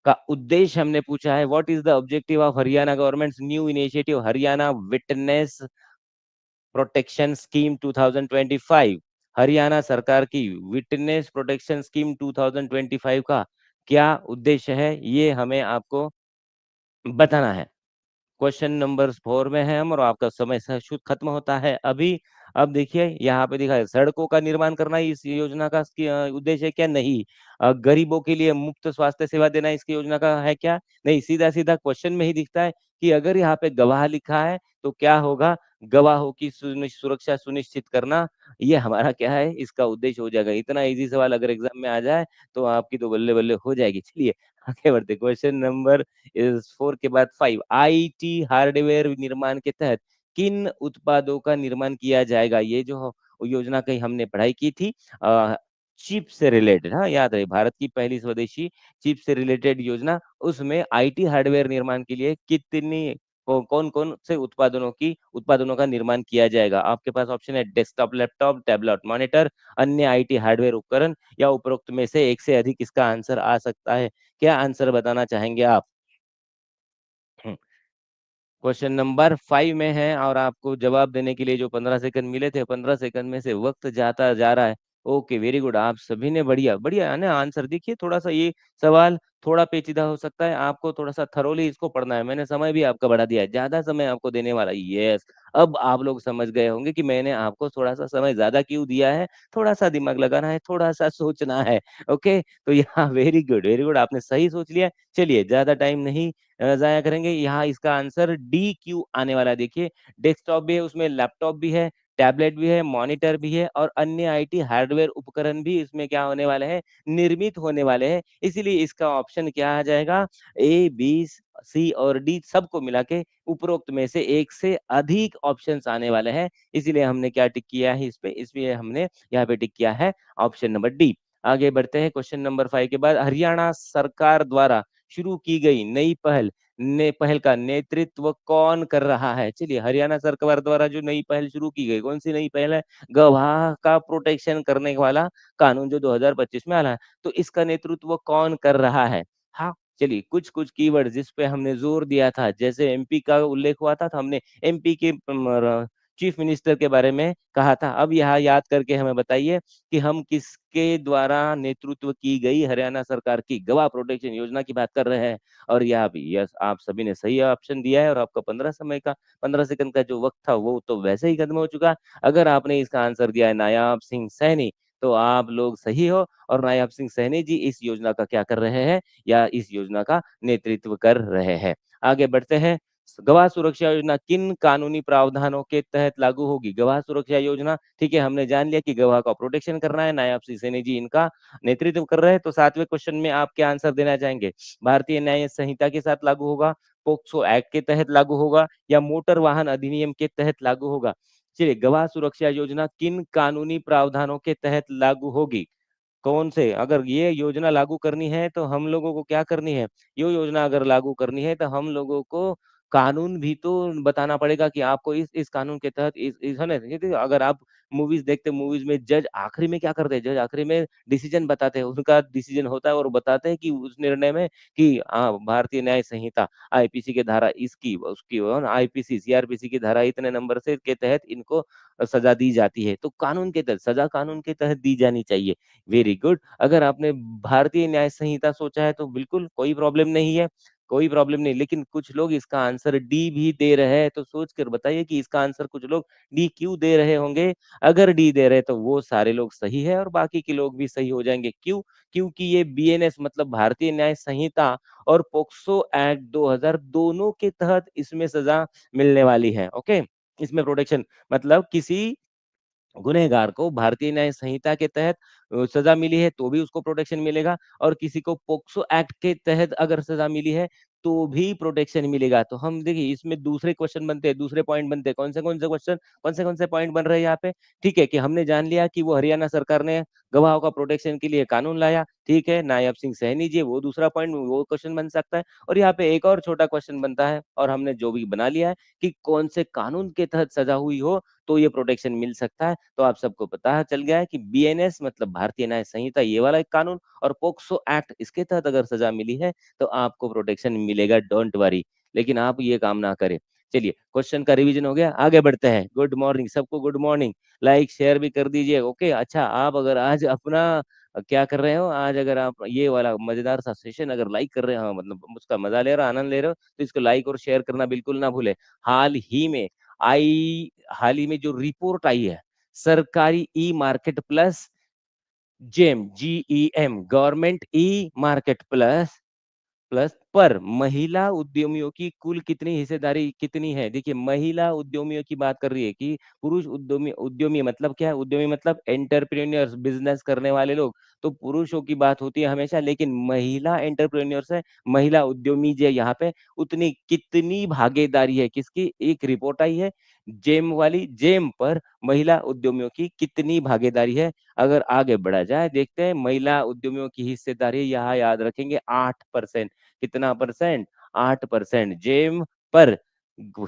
का उद्देश्य हमने पूछा है। What is the objective of Haryana governments new initiative Haryana witness protection scheme 2025? Haryana सरकार की विटनेस प्रोटेक्शन स्कीम 2025 का क्या उद्देश्य है, ये हमें आपको बताना है। क्वेश्चन नंबर 4 में है हम और आपका समय खत्म होता है अभी। अब देखिए यहाँ पे दिखा है सड़कों का निर्माण करना इस योजना का उद्देश्य है क्या? नहीं। गरीबों के लिए मुफ्त स्वास्थ्य सेवा देना इसकी योजना का है क्या? नहीं। सीधा सीधा क्वेश्चन में ही दिखता है कि अगर यहाँ पे गवाह लिखा है तो क्या होगा? गवाहों की सुरक्षा सुनिश्चित करना, ये हमारा क्या है, इसका उद्देश्य हो जाएगा। इतना इजी सवाल अगर एग्जाम में आ जाए तो आपकी तो बल्ले बल्ले हो जाएगी। चलिए आगे बढ़ते। क्वेश्चन नंबर इस 4 के बाद 5, आईटी हार्डवेयर निर्माण के तहत किन उत्पादों का निर्माण किया जाएगा? ये जो योजना की हमने पढ़ाई की थी, चिप से रिलेटेड, हाँ याद रहे, भारत की पहली स्वदेशी चिप से रिलेटेड योजना। उसमें आईटी हार्डवेयर निर्माण के लिए कितनी कौन कौन से उत्पादनों का निर्माण किया जाएगा? आपके पास ऑप्शन है डेस्कटॉप, लैपटॉप, टैबलेट, मॉनिटर, अन्य आईटी हार्डवेयर उपकरण, या उपरोक्त में से एक से अधिक इसका आंसर आ सकता है। क्या आंसर बताना चाहेंगे आप? क्वेश्चन नंबर 5 में है और आपको जवाब देने के लिए जो 15 सेकंड मिले थे, 15 सेकंड में से वक्त जाता जा रहा है। Okay, very good. आप सभी ने बढ़िया बढ़िया है ना आंसर। देखिए थोड़ा सा ये सवाल थोड़ा पेचीदा हो सकता है, आपको थोड़ा सा थरोली इसको पढ़ना है। मैंने समय भी आपका बढ़ा दिया है, ज्यादा समय आपको देने वाला। यस, अब आप लोग समझ गए होंगे कि मैंने आपको थोड़ा सा समय ज्यादा क्यों दिया है। थोड़ा सा दिमाग लगाना है, थोड़ा सा सोचना है। ओके, तो यहाँ वेरी गुड वेरी गुड, आपने सही सोच लिया। चलिए ज्यादा टाइम नहीं ज़ाया करेंगे। यहाँ इसका आंसर डी क्यू आने वाला है। देखिए डेस्कटॉप भी है, उसमें लैपटॉप भी है, टैबलेट भी है, मॉनिटर भी है और अन्य आईटी हार्डवेयर उपकरण भी इसमें क्या होने वाले हैं, निर्मित होने वाले हैं। इसीलिए इसका ऑप्शन क्या आ जाएगा, ए, बी, सी और डी सबको मिला के उपरोक्त में से एक से अधिक ऑप्शंस आने वाले हैं। इसीलिए हमने क्या टिक किया है इस पे, इसलिए हमने यहाँ पे टिक किया है ऑप्शन नंबर डी। आगे बढ़ते हैं क्वेश्चन नंबर 5 के बाद, हरियाणा सरकार द्वारा शुरू की गई नई पहल का नेतृत्व कौन कर रहा है? चलिए हरियाणा सरकार द्वारा जो नई पहल शुरू की गई, कौन सी नई पहल है? गवाह का प्रोटेक्शन करने वाला कानून जो 2025 में आना है, तो इसका नेतृत्व कौन कर रहा है? हाँ, चलिए कुछ-कुछ कीवर्ड जिस पे हमने ज़ोर दिया था, जैसे एमपी का उल्लेख हुआ था, तो हमने एमपी के चीफ मिनिस्टर के बारे में कहा था। अब यहाँ याद करके हमें बताइए कि हम किसके द्वारा नेतृत्व की गई हरियाणा सरकार की गवाह प्रोटेक्शन योजना की बात कर रहे हैं। और यहाँ भी यस, आप सभी ने सही ऑप्शन दिया है और आपका 15 सेकंड का जो वक्त था वो तो वैसे ही खत्म हो चुका। अगर आपने इसका आंसर दिया है नायाब सिंह सैनी, तो आप लोग सही हो और नायाब सिंह सैनी जी इस योजना का क्या कर रहे हैं, या इस योजना का नेतृत्व कर रहे हैं। आगे बढ़ते हैं। गवाह सुरक्षा योजना किन कानूनी प्रावधानों के तहत लागू होगी? गवाह सुरक्षा योजना, ठीक है, हमने जान लिया कि गवाह का प्रोटेक्शन करना है, नायब सिंह सैनी जी इनका नेतृत्व कर रहे हैं। तो 7वें क्वेश्चन में आप क्या आंसर देना चाहेंगे? भारतीय न्याय संहिता के साथ लागू होगा, पोक्सो एक्ट के तहत लागू होगा या मोटर वाहन अधिनियम के तहत लागू होगा? चलिए, गवाह सुरक्षा योजना किन कानूनी प्रावधानों के तहत लागू होगी? कौन से? अगर ये योजना लागू करनी है तो हम लोगों को क्या करनी है? ये योजना अगर लागू करनी है तो हम लोगों को कानून भी तो बताना पड़ेगा कि आपको इस कानून के तहत इस है ना? क्योंकि अगर आप मूवीज़ देखते हैं, मूवीज़ में जज आखिरी में क्या करते हैं? जज आखिरी में डिसीज़न बताते हैं, उनका डिसीज़न होता है और बताते हैं कि उस निर्णय में कि भारतीय न्याय संहिता आईपीसी की धारा इसकी, उसकी आईपीसी, सीआरपीसी की धारा इतने नंबर से के तहत इनको सज़ा दी जाती है। तो कानून के तहत सज़ा कानून के तहत दी जानी चाहिए। Very good. अगर आपने भारतीय न्याय संहिता सोचा है तो बिल्कुल कोई प्रॉब्लम नहीं है, कोई प्रॉब्लम नहीं। लेकिन कुछ लोग इसका आंसर डी भी दे रहे हैं, तो सोच कर बताइए कि इसका आंसर कुछ लोग डी क्यों दे रहे होंगे? अगर डी दे रहे हैं तो वो सारे लोग सही है और बाकी के लोग भी सही हो जाएँगे। क्यों? क्योंकि ये बीएनएस मतलब भारतीय न्याय संहिता और पोक्सो एक्ट 2000 दोनों के तहत इसमें सज़ा मिलने वाली है, ओके? इसमें प्रोटेक्शन मतलब किसी गुनहगार को भारतीय न्याय संहिता के तहत सज़ा मिली है तो भी उसको प्रोटेक्शन मिलेगा और किसी को पोक्सो एक्ट के तहत अगर सज़ा मिली है तो भी प्रोटेक्शन मिलेगा। तो हम देखिए इसमें दूसरे क्वेश्चन बनते हैं, दूसरे पॉइंट बनते हैं। कौन से क्वेश्चन, कौन से पॉइंट बन रहे हैं यहाँ पे? ठीक है कि हमने जान लिया कि वो हरियाणा सरकार ने गवाहों का प्रोटेक्शन के लिए कानून लाया, ठीक है। नायब सिंह सैनी जी वो दूसरा पॉइंट वो क्वेश्चन बन सकता है और यहाँ पे एक और छोटा क्वेश्चन बनता है और हमने जो भी बना लिया है कि कौन से कानून के तहत सज़ा हुई हो तो ये प्रोटेक्शन मिल सकता है। तो आप सबको पता चल गया है कि बीएनएस मतलब भारतीय न्याय संहिता ये वाला एक कानून और पोक्सो एक्ट इसके तहत अगर सज़ा मिली है तो आपको प्रोटेक्शन मिलेगा, डोंट वरी। लेकिन आप ये काम ना करें। चलिए क्वेश्चन का रिवीजन हो गया, आगे बढ़ते हैं। गुड मॉर्निंग सबको, गुड मॉर्निंग। लाइक शेयर भी कर दीजिए, ओके। अच्छा आप अगर आज अपना क्या कर रहे हो, आज अगर आप ये वाला मज़ेदार सा सेशन अगर लाइक कर रहे हो मतलब उसका मज़ा ले रहे हो, आनंद ले रहे हो, तो इसको लाइक और शेयर करना बिल्कुल ना भूलें। हाल ही में हाल ही में जो रिपोर्ट आई है, सरकारी e market plus GeM GEM government e market plus plus पर महिला उद्यमियों की कुल कितनी हिस्सेदारी कितनी है? देखिए महिला उद्यमियों की बात कर रही है कि पुरुष उद्यमी उद्यमी मतलब क्या है? उद्यमी मतलब एंटरप्रेन्योर्स बिज़नेस करने वाले लोग, तो पुरुषों की बात होती है हमेशा लेकिन महिला एंटरप्रेन्योर्स है, महिला उद्यमी जो है यहाँ पे उतनी कितनी भागीदारी है किसकी? एक रिपोर्ट आई है जेम वाली, जेम पर महिला उद्यमियों की कितनी भागीदारी है? अगर आगे बढ़ा जाए देखते हैं महिला उद्यमियों की हिस्सेदारी यहाँ याद रखेंगे 8%। कितना परसेंट? 8% जेम पर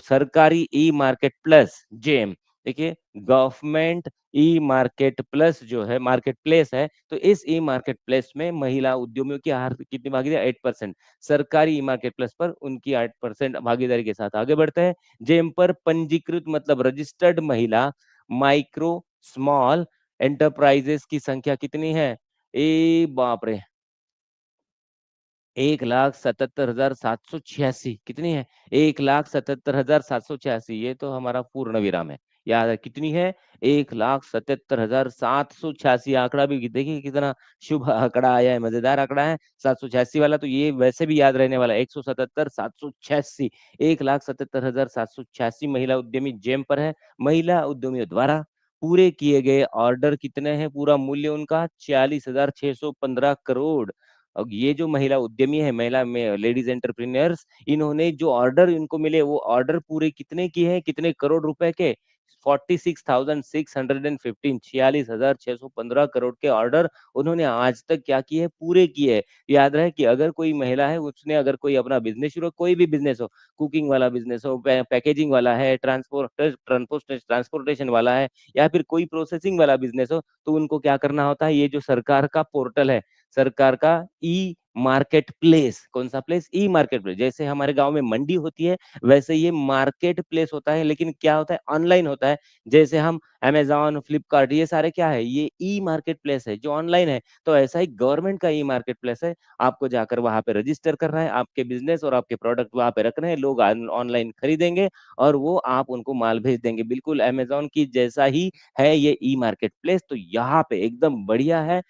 सरकारी ई मार्केट प्लस जेम देखिए, गवर्नमेंट ई मार्केट प्लस जो है मार्केट प्लेस है, तो इस ई मार्केट प्लेस में महिला उद्यमियों की कितनी भागीदारी 8%। सरकारी ई मार्केट प्लेस पर उनकी 8% भागीदारी के साथ आगे बढ़ते हैं। जेम पर पंजीकृत मतलब रजिस्टर्ड महिला माइक्रो स्मॉल एंटरप्राइजेस की संख्या कितनी है? बाप रे! 1,77,786 कितनी है? 1,77,786 ये तो हमारा पूर्ण विराम है। याद है कितनी है? 1,77,786 आंकड़ा भी देखिए कितना शुभ आंकड़ा आया है, मज़ेदार आंकड़ा है। 786 वाला तो ये वैसे भी याद रहने वाला है। 177,786 1,77,786 महिला उद्यमी जेम पर है। महिला उद्यमियों द्वारा पूरे किए गए ऑर्डर कितने हैं? पूरा मूल्य उनका 46,615 करोड़। अब ये जो महिला उद्यमी है, महिला में लेडीज़ एंटरप्रेन्योर्स इन्होंने जो ऑर्डर इनको मिले वो ऑर्डर पूरे कितने किए हैं? कितने करोड़ रुपए के? 46,615 46,615 करोड़ के ऑर्डर उन्होंने आज तक क्या किए हैं? पूरे किए हैं। याद रहे कि अगर कोई महिला है उसने अगर कोई अपना बिज़नेस शुरू कोई भी बिज़नेस हो, कुकिंग वाला बिज़नेस हो, पैकेजिंग वाला है, ट्रांसपोर्टेशन वाला है या फिर कोई प्रोसेसिंग वाला बिज़नेस हो, तो उनको क्या करना होता है? ये जो सरकार का पोर्टल है सरकार का ई मार्केट प्लेस कौन सा प्लेस ई मार्केट प्लेस जैसे हमारे गांव में मंडी होती है वैसे ये मार्केट प्लेस होता है लेकिन क्या होता है ऑनलाइन होता है जैसे हम अमेज़न फ्लिपकार्ट ये सारे क्या है ये ई मार्केट प्लेस है जो ऑनलाइन है तो ऐसा ही गवर्नमेंट का ई मार्केट प्लेस है आपको जाकर वहां पे रजिस्टर करना है आपके बिजनेस और आपके प्रोडक्ट वहां पे रखने हैं लोग ऑनलाइन खरीदेंगे और वो आप उनको माल भेज देंगे बिल्कुल अमेज़न की जैसा ही है ये ई मार्केट प्लेस तो यहाँ पे एकदम बढ़िया है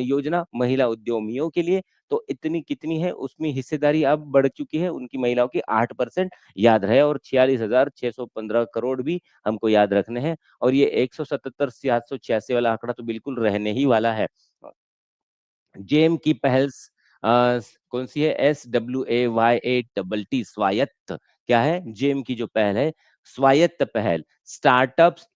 योजना महिला उद्यमियों के लिए तो इतनी कितनी है उसमें हिस्सेदारी अब बढ़ चुकी है उनकी महिलाओं की 8% याद रहे और 46,615 करोड़ भी हमको याद रखने हैं और ये 177,786 वाला आंकड़ा तो बिल्कुल रहने ही वाला है जेम की पहल कौन सी है SWAYATT स्वायत्त क्या है जेम की जो पहल है स्वायत्त पहल startups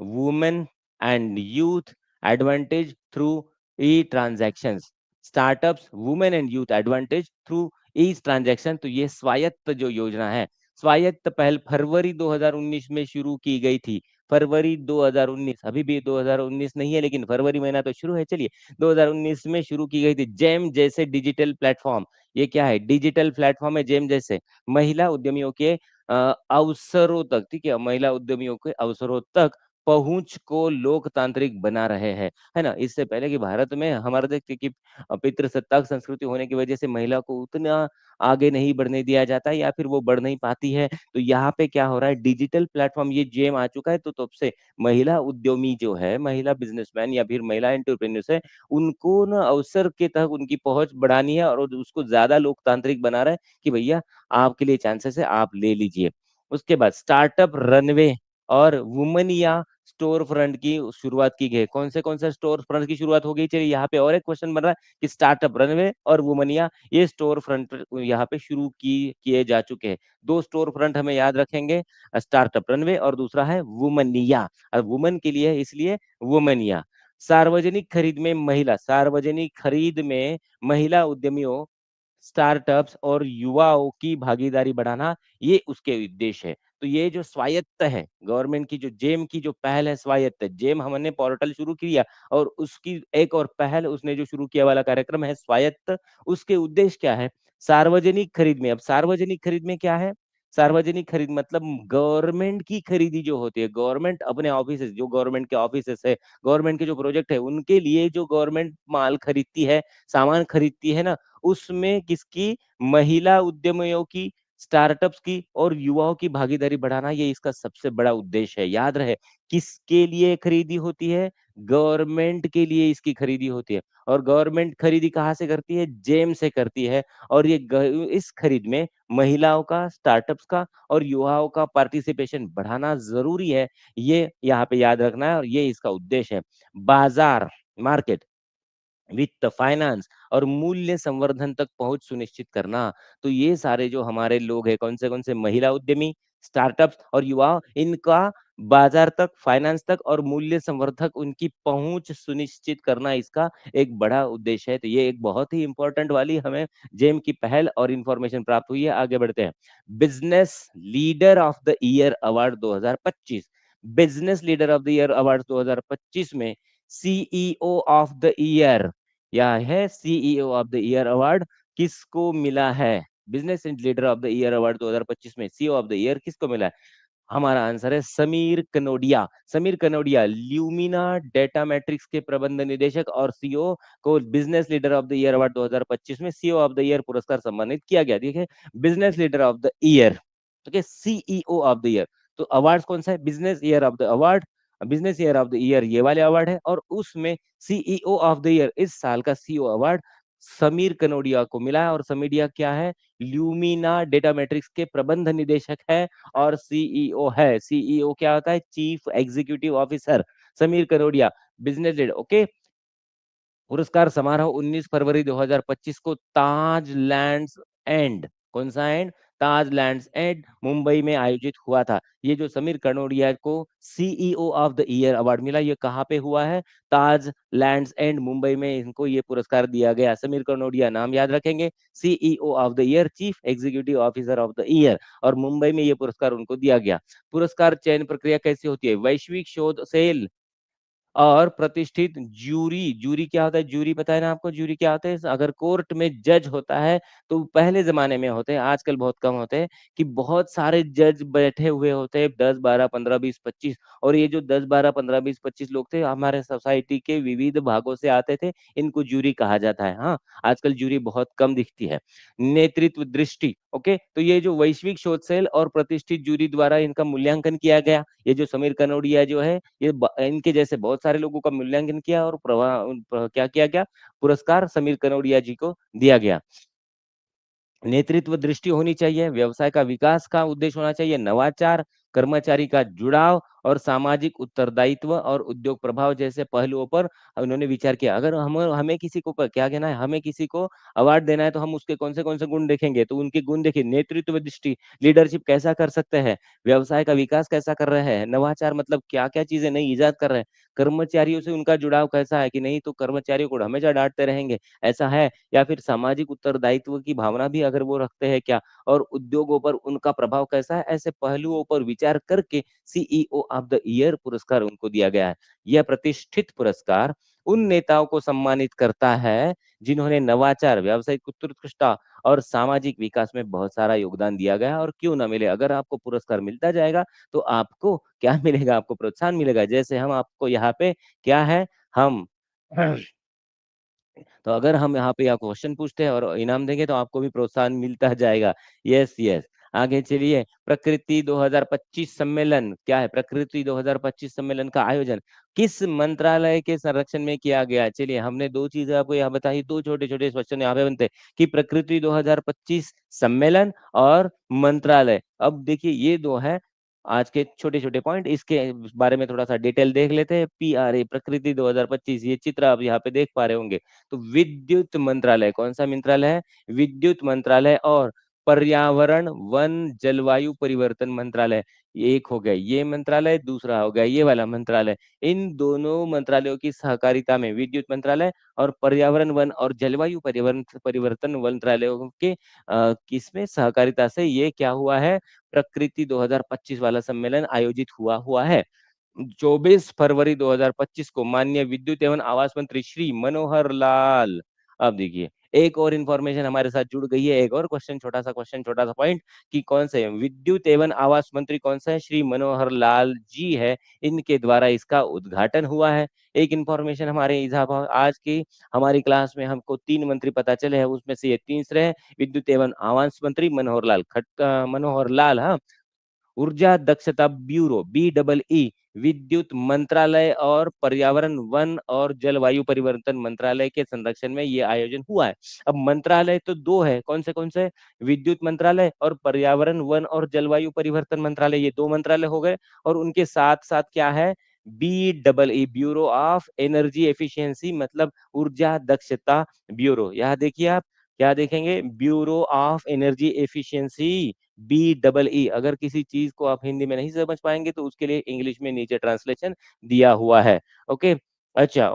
women and youth advantage through e-transactions startups women and youth advantage through e-transaction तो ये स्वायत्त जो योजना है स्वायत्त पहल फरवरी 2019 में शुरू की गई थी फरवरी 2019 अभी भी 2019 नहीं है लेकिन फरवरी महीना तो शुरू है चलिए 2019 में शुरू की गई थी जेम जैसे डिजिटल प्लेटफॉर्म ये क्या है डिजिटल प्लेटफॉर्म है जेम जैसे महिला उद्यमियों के अवसरों तक ठीक है महिला उद्यमियों के अवसरों तक पहुँच को लोकतांत्रिक बना रहे हैं, है ना? इससे पहले कि भारत में हमारा देखिए कि पितृसत्ताक संस्कृति होने की वजह से महिला को उतना आगे नहीं बढ़ने दिया जाता है या फिर वो बढ़ नहीं पाती है। तो यहाँ पे क्या हो रहा है डिजिटल प्लेटफ़ॉर्म ये जेम आ चुका है तो तब से महिला उद्यमी जो है, महिला बिज़नेसमैन या फिर महिला एंटरप्रेन्योर्स है, उनको ना अवसर के तक उनकी पहुँच बढ़ानी है और उसको ज़्यादा लोकतांत्रिक बना रहा है कि भैया आपके लिए चांसेस है, आप ले लीजिए। उसके बाद स्टार्टअप रनवे और वुमन या स्टोर फ्रंट की शुरुआत की गई है। कौन से स्टोर फ्रंट की शुरुआत हो गई? चलिए यहाँ पे और एक क्वेश्चन बन रहा है कि स्टार्टअप रनवे और वुमनिया ये स्टोर फ्रंट यहाँ पे शुरू की किए जा चुके हैं। 2 स्टोर फ्रंट हमें याद रखेंगे स्टार्टअप रनवे और दूसरा है वुमनिया और वुमन के लिए है इसलिए वुमनिया। सार्वजनिक खरीद में महिला उद्यमियों स्टार्टअप्स और युवाओं की भागीदारी बढ़ाना ये उसके उद्देश्य है। तो ये जो स्वायत्त है, गवर्नमेंट की जो जेम की जो पहल है स्वायत्त, जेम हमने पोर्टल शुरू किया और उसकी एक और पहल उसने जो शुरू किया वाला कार्यक्रम है स्वायत्त, उसके उद्देश्य क्या है? सार्वजनिक खरीद में अब सार्वजनिक खरीद में क्या है? सार्वजनिक खरीद मतलब गवर्नमेंट की खरीदी जो होती है, गवर्नमेंट अपने ऑफिसेज़ जो गवर्नमेंट के ऑफिसेज़ है, गवर्नमेंट के जो प्रोजेक्ट है, उनके लिए जो गवर्नमेंट माल खरीदती है, सामान खरीदती है ना, उसमें किसकी महिला उद्यमियों की, स्टार्टअप्स की और युवाओं की भागीदारी बढ़ाना ये इसका सबसे बड़ा उद्देश्य है। याद रहे किसके लिए खरीदी होती है? गवर्नमेंट के लिए इसकी खरीदी होती है और गवर्नमेंट खरीदी कहाँ से करती है? जेम से करती है और ये ग इस खरीद में महिलाओं का, स्टार्टअप्स का और युवाओं का पार्टिसिपेशन बढ़ाना ज़रूरी है। ये यहाँ पे याद रखना है और ये इसका उद्देश्य है। बाज़ार, मार्केट वित्त, फाइनेंस और मूल्य संवर्धन तक पहुँच सुनिश्चित करना। तो ये सारे जो हमारे लोग हैं, कौन से महिला उद्यमी, स्टार्टअप्स और युवा, इनका बाज़ार तक, फाइनेंस तक और मूल्य संवर्धक उनकी पहुँच सुनिश्चित करना इसका एक बड़ा उद्देश्य है। तो ये एक बहुत ही इम्पोर्टेंट वाली हमें जेम की पहल और इन्फॉर्मेशन प्राप्त हुई है। आगे बढ़ते हैं। Business leader of the year award 2025 business leader of the year award 2025 में सीईओ ऑफ द ईयर, या है CEO of the year award किसको मिला है? Business leader of the year award 2025 में सीईओ ऑफ द ईयर किसको मिला है? हमारा आंसर है Sameer Kanodia. Sameer Kanodia lumina data matrix के प्रबंध निदेशक और सीईओ को business leader of the year award 2025 में सीईओ ऑफ द ईयर पुरस्कार सम्मानित किया गया। देखिए, business leader of the year, okay, CEO of the year. तो अवार्ड कौन सा है? Business year of the award, business year of the year ये वाले अवार्ड है, और उसमें सीईओ ऑफ द ईयर इस साल का सीईओ अवार्ड समीर कनोडिया को मिला है। और समीडिया क्या है? ल्यूमिना डेटा मैट्रिक्स के प्रबंध निदेशक है और सीईओ है। सीईओ क्या होता है? Chief executive officer. Sameer Kanodia business leader, okay. पुरस्कार समारोह 19 फरवरी 2025 को ताज लैंड्स एंड, कौन सा and? Taj lands and Mumbai में आयोजित हुआ था। ये जो समीर कनोडिया को CEO of the year award मिला, ये कहाँ पे हुआ है? ताज लैंड्स एंड मुंबई में इनको ये पुरस्कार दिया गया। समीर कनोडिया नाम याद रखेंगे, CEO of the year, chief executive officer of the year, और मुंबई में ये पुरस्कार उनको दिया गया। पुरस्कार चयन प्रक्रिया कैसी होती है? वैश्विक शोध सेल और प्रतिष्ठित जूरी। जूरी क्या होता है? जूरी पता है ना आपको? जूरी क्या होता है? अगर कोर्ट में जज होता है तो पहले जमाने में होते हैं, आजकल बहुत कम होते हैं, कि बहुत सारे जज बैठे हुए होते हैं, 10 12 15 20 25। और ये जो 10 12 15 20 25 लोग थे, हमारे सोसाइटी के विविध भागों से आते थे, इनको जूरी कहा जाता है। हाँ, आजकल जूरी बहुत कम दिखती है। नेतृत्व दृष्टि, ओके, तो ये जो वैश्विक शोध सेल और प्रतिष्ठित जूरी द्वारा इनका मूल्यांकन किया गया। ये जो समीर कनोडिया जो है, ये इनके जैसे बहुत सारे लोगों का मूल्यांकन किया और क्या किया गया? पुरस्कार समीर कनोडिया जी को दिया गया। नेतृत्व दृष्टि होनी चाहिए, व्यवसाय का विकास का उद्देश्य होना चाहिए, नवाचार, कर्मचारी का जुड़ाव और सामाजिक उत्तरदायित्व और उद्योग प्रभाव जैसे पहलुओं पर उन्होंने विचार किया। अगर हम हमें किसी को क्या कहना है, हमें किसी को अवार्ड देना है तो हम उसके कौन से गुण देखेंगे? तो उनके गुण देखिए, नेतृत्व दृष्टि, लीडरशिप कैसा कर सकते हैं, व्यवसाय का विकास कैसा कर रहे हैं, नवाचार मतलब क्या क्या चीजें नई इजाद कर रहे हैं, कर्मचारियों से उनका जुड़ाव कैसा है, कि नहीं तो कर्मचारियों को हमेशा डांटते रहेंगे, ऐसा है, या फिर सामाजिक उत्तरदायित्व की भावना भी अगर वो रखते हैं क्या, और उद्योगों पर उनका प्रभाव कैसा है, ऐसे पहलुओं पर विचार करके सीईओ ऑफ द ईयर पुरस्कार उनको दिया गया है। यह प्रतिष्ठित पुरस्कार उन नेताओं को सम्मानित करता है जिन्होंने नवाचार, व्यावसायिक उत्कृष्टता और सामाजिक विकास में बहुत सारा योगदान दिया गया है। और क्यों ना मिले, अगर आपको पुरस्कार मिलता जाएगा तो आपको क्या मिलेगा? आपको प्रोत्साहन मिलेगा। जैसे हम आपको यहाँ पे क्या है, हम तो अगर हम यहाँ पे आपको क्वेश्चन पूछते हैं और इनाम देंगे तो आपको भी प्रोत्साहन मिलता जाएगा। यस यस, आगे चलिए। प्रकृति 2025 सम्मेलन क्या है? प्रकृति 2025 सम्मेलन का आयोजन किस मंत्रालय के संरक्षण में किया गया? चलिए, हमने दो चीजें आपको यहाँ बताई, दो छोटे छोटे क्वेश्चन यहाँ पे बनते हैं कि प्रकृति 2025 सम्मेलन और मंत्रालय। अब देखिए, ये दो है आज के छोटे छोटे पॉइंट, इसके बारे में थोड़ा सा डिटेल देख लेते हैं। पीआरए प्रकृति 2025, ये चित्र आप यहाँ पे देख पा रहे होंगे। तो विद्युत मंत्रालय, कौन सा मंत्रालय है? विद्युत मंत्रालय और पर्यावरण वन जलवायु परिवर्तन मंत्रालय, एक हो गया ये मंत्रालय, दूसरा हो गया ये वाला मंत्रालय। इन दोनों मंत्रालयों की सहकारिता में, विद्युत मंत्रालय और पर्यावरण वन और जलवायु परिवर्तन मंत्रालयों के किसमें सहकारिता से ये क्या हुआ है? प्रकृति 2025 वाला सम्मेलन आयोजित हुआ है। 24 फरवरी 2025 को माननीय विद्युत एवं आवास मंत्री श्री मनोहर लाल, अब देखिए एक और इंफॉर्मेशन हमारे साथ जुड़ गई है, एक और क्वेश्चन, छोटा सा पॉइंट, कि कौन से विद्युत एवं आवास मंत्री कौन सा है? श्री मनोहर लाल जी है, इनके द्वारा इसका उद्घाटन हुआ है। एक इंफॉर्मेशन हमारे आज की हमारी क्लास में हमको तीन मंत्री पता चले हैं, उसमें से ये तीसरे हैं, विद्युत एवं आवास मंत्री मनोहर लाल, हाँ। ऊर्जा दक्षता ब्यूरो, BEE, विद्युत मंत्रालय और पर्यावरण वन और जलवायु परिवर्तन मंत्रालय के संरक्षण में ये आयोजन हुआ है। अब मंत्रालय तो दो है, कौन से? विद्युत मंत्रालय और पर्यावरण वन और जलवायु परिवर्तन मंत्रालय, ये दो मंत्रालय हो गए। और उनके साथ साथ क्या है? BEE, bureau of energy efficiency, मतलब ऊर्जा दक्षता ब्यूरो। यहाँ देखिए आप क्या देखेंगे? Bureau of energy efficiency, BEE। अगर किसी चीज को आप हिंदी में नहीं समझ पाएंगे तो उसके लिए इंग्लिश में नीचे ट्रांसलेशन दिया हुआ है। ओके, अच्छा,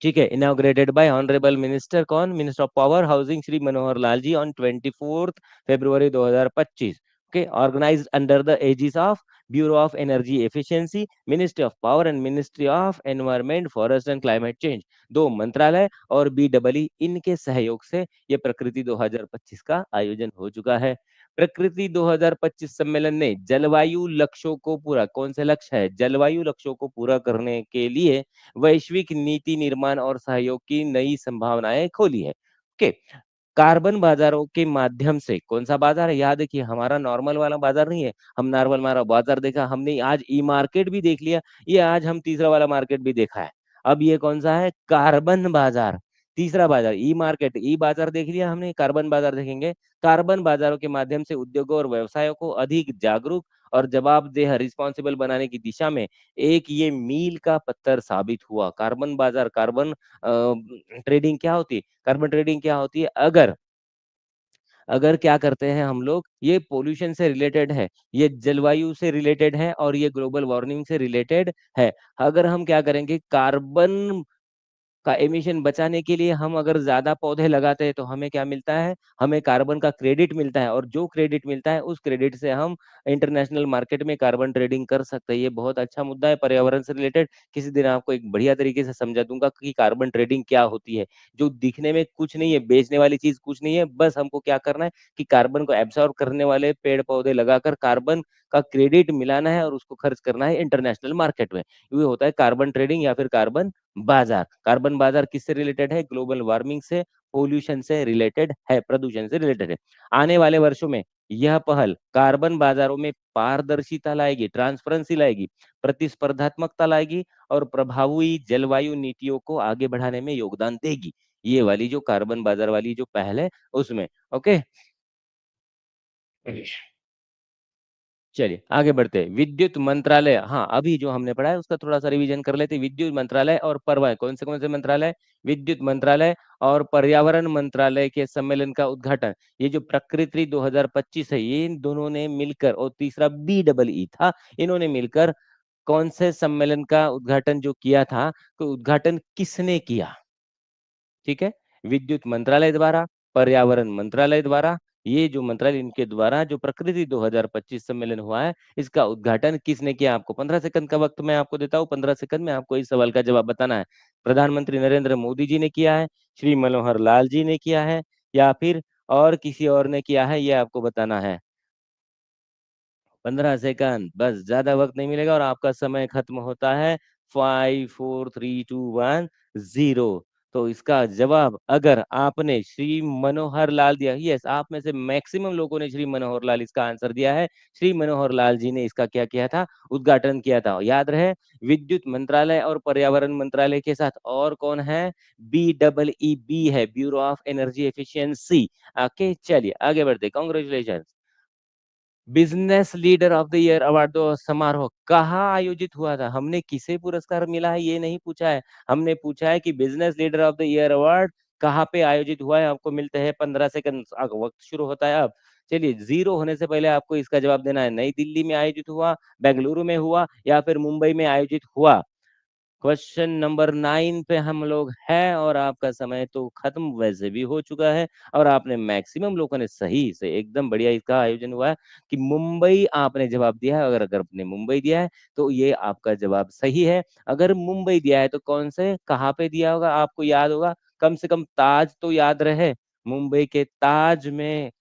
ठीक है। इनॉग्रेटेड बाय ऑनरेबल मिनिस्टर, कौन? Minister of power housing Shri Manohar Lal ji on 24 February 2025। Okay, organized under the aegis of Bureau of Energy Efficiency, Ministry of Power and Ministry of Environment, Forest and Climate Change। दो मंत्रालय और BEE इनके सहयोग से ये प्रकृति 2025 का आयोजन हो चुका है। प्रकृति 2025 सम्मेलन ने जलवायु लक्ष्यों को पूरा, कौन से लक्ष्य है, जलवायु लक्ष्यों को पूरा करने के लिए वैश्विक नीति निर्माण और सहयोग की नई संभावनाएं खोली है। ओके, कार्बन बाजारों के माध्यम से, कौन सा बाजार है, याद देखिए हमारा नॉर्मल वाला बाजार नहीं है, हम नॉर्मल वाला बाजार देखा हमने, आज ई मार्केट भी देख लिया, ये आज हम तीसरा वाला मार्केट भी देखा है। अब ये कौन सा है, कार्बन बाजार, तीसरा बाजार, ई मार्केट, ई बाजार देख लिया हमने, कार्बन बाजार देखेंगे। कार्बन बाजारों के माध्यम से उद्योगों और व्यवसायों को अधिक जागरूक और जवाबदेह रिस्पॉन्सिबल बनाने की दिशा में एक ये मील का पत्थर साबित हुआ। कार्बन बाजार, कार्बन ट्रेडिंग क्या होती है, कार्बन ट्रेडिंग क्या होती है, अगर अगर क्या करते हैं हम लोग, ये पोल्यूशन से रिलेटेड है, ये जलवायु से रिलेटेड है और ये ग्लोबल वार्मिंग से रिलेटेड है। अगर हम क्या करेंगे, कार्बन का एमिशन बचाने के लिए हम अगर ज्यादा पौधे लगाते हैं तो हमें क्या मिलता है, हमें कार्बन का क्रेडिट मिलता है, और जो क्रेडिट मिलता है उस क्रेडिट से हम इंटरनेशनल मार्केट में कार्बन ट्रेडिंग कर सकते हैं। ये बहुत अच्छा मुद्दा है पर्यावरण से रिलेटेड। किसी दिन आपको एक बढ़िया तरीके से समझा दूंगा कि कार्बन ट्रेडिंग क्या होती है। जो दिखने में कुछ नहीं है, बेचने वाली चीज कुछ नहीं है, बस हमको क्या करना है कि कार्बन को एब्सॉर्ब करने वाले पेड़ पौधे लगाकर कार्बन का क्रेडिट मिलाना है और उसको खर्च करना है इंटरनेशनल मार्केट में। ये होता है कार्बन ट्रेडिंग या फिर कार्बन बाजार। कार्बन बाजार किससे रिलेटेड है, ग्लोबल वार्मिंग से, पोल्यूशन से रिलेटेड है, प्रदूषण से रिलेटेड है। आने वाले वर्षों में यह पहल कार्बन बाजारों में पारदर्शिता लाएगी, ट्रांसपेरेंसी लाएगी, प्रतिस्पर्धात्मकता लाएगी और प्रभावी जलवायु नीतियों को आगे बढ़ाने में योगदान देगी। ये वाली जो कार्बन बाजार वाली जो पहल है उसमें। ओके, चलिए आगे बढ़ते हैं। विद्युत मंत्रालय, हाँ अभी जो हमने पढ़ा है उसका थोड़ा सा रिवीजन कर लेते हैं। विद्युत मंत्रालय और परवाह, कौन से मंत्रालय, विद्युत मंत्रालय और पर्यावरण मंत्रालय के सम्मेलन का उद्घाटन, ये जो प्रकृति 2025 है, ये इन दोनों ने मिलकर, और तीसरा BEE था, इन्होंने मिलकर कौन से सम्मेलन का उद्घाटन जो किया था, तो उद्घाटन किसने किया, ठीक है, विद्युत मंत्रालय द्वारा, पर्यावरण मंत्रालय द्वारा, ये जो मंत्रालय इनके द्वारा जो प्रकृति 2025 सम्मेलन हुआ है, इसका उद्घाटन किसने किया। आपको 15 सेकंड का वक्त मैं आपको देता हूँ, 15 सेकंड में आपको इस सवाल का जवाब बताना है। प्रधानमंत्री नरेंद्र मोदी जी ने किया है, श्री मनोहर लाल जी ने किया है, या फिर और किसी और ने किया है, ये आपको बताना है। 15 सेकंड, बस, ज्यादा वक्त नहीं मिलेगा और आपका समय खत्म होता है। 5 4 3 2 1 0। तो इसका जवाब, अगर आपने श्री मनोहर लाल दिया, यस, आप में से मैक्सिमम लोगों ने श्री मनोहर लाल इसका आंसर दिया है। श्री मनोहर लाल जी ने इसका क्या किया था, उद्घाटन किया था। याद रहे, विद्युत मंत्रालय और पर्यावरण मंत्रालय के साथ और कौन है, BEE है, bureau of energy efficiency. Okay, चलिए आगे बढ़ते, congratulation. Business leader of the year award दो समारोह कहाँ आयोजित हुआ था, हमने किसे पुरस्कार मिला है ये नहीं पूछा है, हमने पूछा है कि business leader of the year award कहाँ पे आयोजित हुआ है। आपको मिलते हैं 15 सेकंड, वक्त शुरू होता है अब। चलिए, जीरो होने से पहले आपको इसका जवाब देना है। नई दिल्ली में आयोजित हुआ, बेंगलुरु में हुआ, या फिर मुंबई में आयोजित हुआ। क्वेश्चन नंबर 9 पे हम लोग हैं और आपका समय तो खत्म वैसे भी हो चुका है, और आपने मैक्सिमम लोगों ने सही से एकदम बढ़िया इसका आयोजन हुआ है कि मुंबई आपने जवाब दिया है। अगर अगर आपने मुंबई दिया है तो ये आपका जवाब सही है। अगर मुंबई दिया है तो कौन से कहाँ पे दिया होगा आपको याद होगा, कम से कम ताज तो याद रहे, मुंबई के ताज में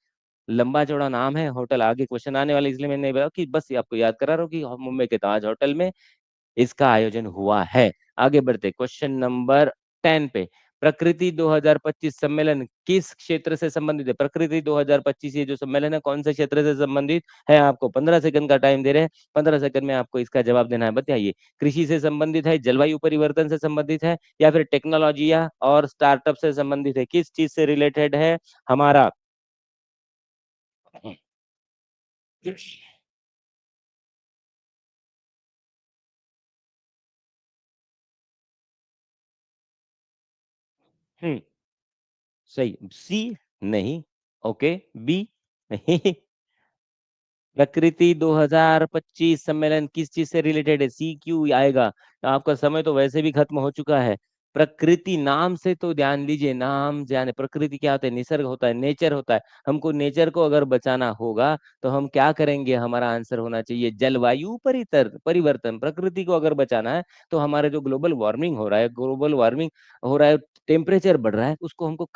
लंबा चौड़ा नाम है होटल, आगे क्वेश्चन आने वाले, इसलिए मैंने नहीं बताया कि बस ये आपको याद करा रहा हूँ कि मुंबई के ताज होटल में इसका आयोजन हुआ है। आगे बढ़ते क्वेश्चन नंबर 10 पे। प्रकृति 2025 सम्मेलन किस क्षेत्र से संबंधित है, प्रकृति 2025 ये जो सम्मेलन है कौन से क्षेत्र से संबंधित है। आपको 15 सेकंड का टाइम दे रहे हैं, 15 सेकंड में आपको इसका जवाब देना है। बताइए, कृषि से संबंधित है, जलवायु परिवर्तन से संबंधित है, या फिर टेक्नोलॉजी या और स्टार्टअप से संबंधित है, किस चीज से रिलेटेड है हमारा। हम्म, सही, सी नहीं, ओके, बी नहीं। प्रकृति 2025 सम्मेलन किस चीज से रिलेटेड है, सी क्यू आएगा। तो आपका समय तो वैसे भी खत्म हो चुका है। प्रकृति नाम से तो ध्यान लीजिए, नाम जाने प्रकृति क्या होता है, निसर्ग होता है, नेचर होता है। हमको नेचर को अगर बचाना होगा तो हम क्या करेंगे, हमारा आंसर होना चाहिए जलवायु परिवर्तन। प्रकृति को अगर बचाना है तो हमारा जो ग्लोबल वार्मिंग हो रहा है, ग्लोबल वार्मिंग हो रहा है, टेम्परेचर बढ़ रहा है, उसको हमको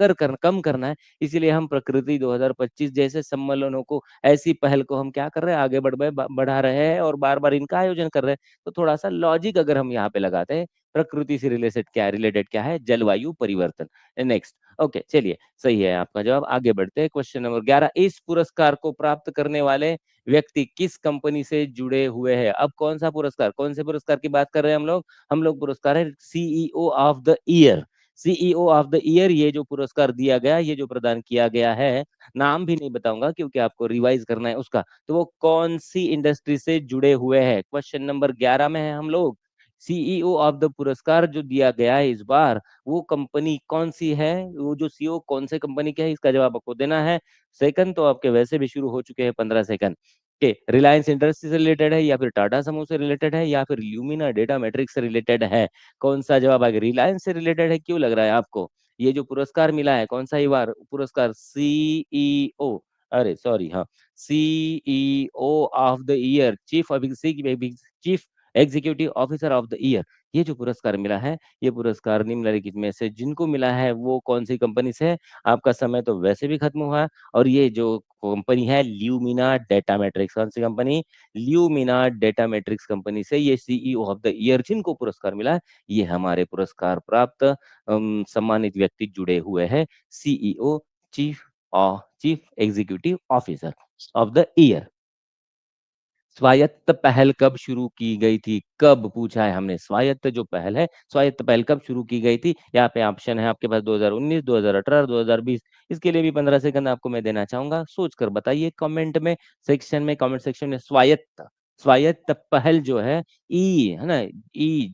कम करना है। इसीलिए हम प्रकृति 2025 जैसे सम्मेलनों को, ऐसी पहल को हम क्या कर रहे हैं, आगे बढ़ा रहे हैं और बार बार इनका आयोजन कर रहे हैं। तो थोड़ा सा लॉजिक अगर हम यहाँ पे लगाते हैं, प्रकृति से रिलेटेड क्या है, जलवायु परिवर्तन। नेक्स्ट, ओके चलिए, सही है आपका जवाब। आगे बढ़ते हैं, क्वेश्चन नंबर 11, इस पुरस्कार को प्राप्त करने वाले व्यक्ति किस कंपनी से जुड़े हुए हैं? अब कौन सा पुरस्कार, कौन से पुरस्कार की बात कर रहे हैं हम लोग? हम लोग पुरस्कार है CEO of the year. CEO of the year, ये जो पुरस्कार दिया गया, ये जो प्रदान किया गया है, नाम भी नहीं बताऊंगा क्योंकि आपको रिवाइज करना है उसका, तो वो कौन सी इंडस्ट्री से जुड़े हुए हैं? क्वेश्चन नंबर 11 में है हम लोग। सीईओ ऑफ द पुरस्कार जो दिया गया है इस बार, वो कंपनी कौन सी है, वो जो सीईओ कौन से कंपनी के है, इसका जवाब आपको देना है। सेकंड तो आपके वैसे भी शुरू हो चुके हैं 15 सेकंड के। रिलायंस इंडस्ट्री से रिलेटेड है, या फिर टाटा समूह से रिलेटेड है, या फिर ल्यूमिना डेटा मैट्रिक्स से रिलेटेड है? कौन सा जवाब आगे? रिलायंस से रिलेटेड है, क्यों लग रहा है आपको? ये जो पुरस्कार मिला है, कौन सा ही बार पुरस्कार, सीईओ, अरे सॉरी, हाँ, CEO of the year, chief executive officer of the year, ये जो पुरस्कार मिला है, ये पुरस्कार निम्नलिखित में से जिनको मिला है वो कौन सी कंपनी से है? आपका समय तो वैसे भी खत्म हुआ है। और ये जो कंपनी है ल्यूमिना डेटा मैट्रिक्स, कौन सी company? Lumina data matrix company से ये सीईओ ऑफ द ईयर जिनको पुरस्कार मिला है, ये हमारे पुरस्कार प्राप्त सम्मानित व्यक्ति जुड़े हुए हैं, CEO, chief executive officer of the year. स्वायत्त पहल कब शुरू की गई थी? कब पूछा है हमने, स्वायत्त जो पहल है, स्वायत्त पहल कब शुरू की गई थी? यहाँ पे ऑप्शन है आपके पास 2019, 2018, 2020। इसके लिए भी 15 सेकंड आपको मैं देना चाहूंगा, सोचकर बताइए कमेंट में, सेक्शन में, कमेंट सेक्शन में। स्वायत्त, स्वायत्त पहल जो है, ई है ना, ई,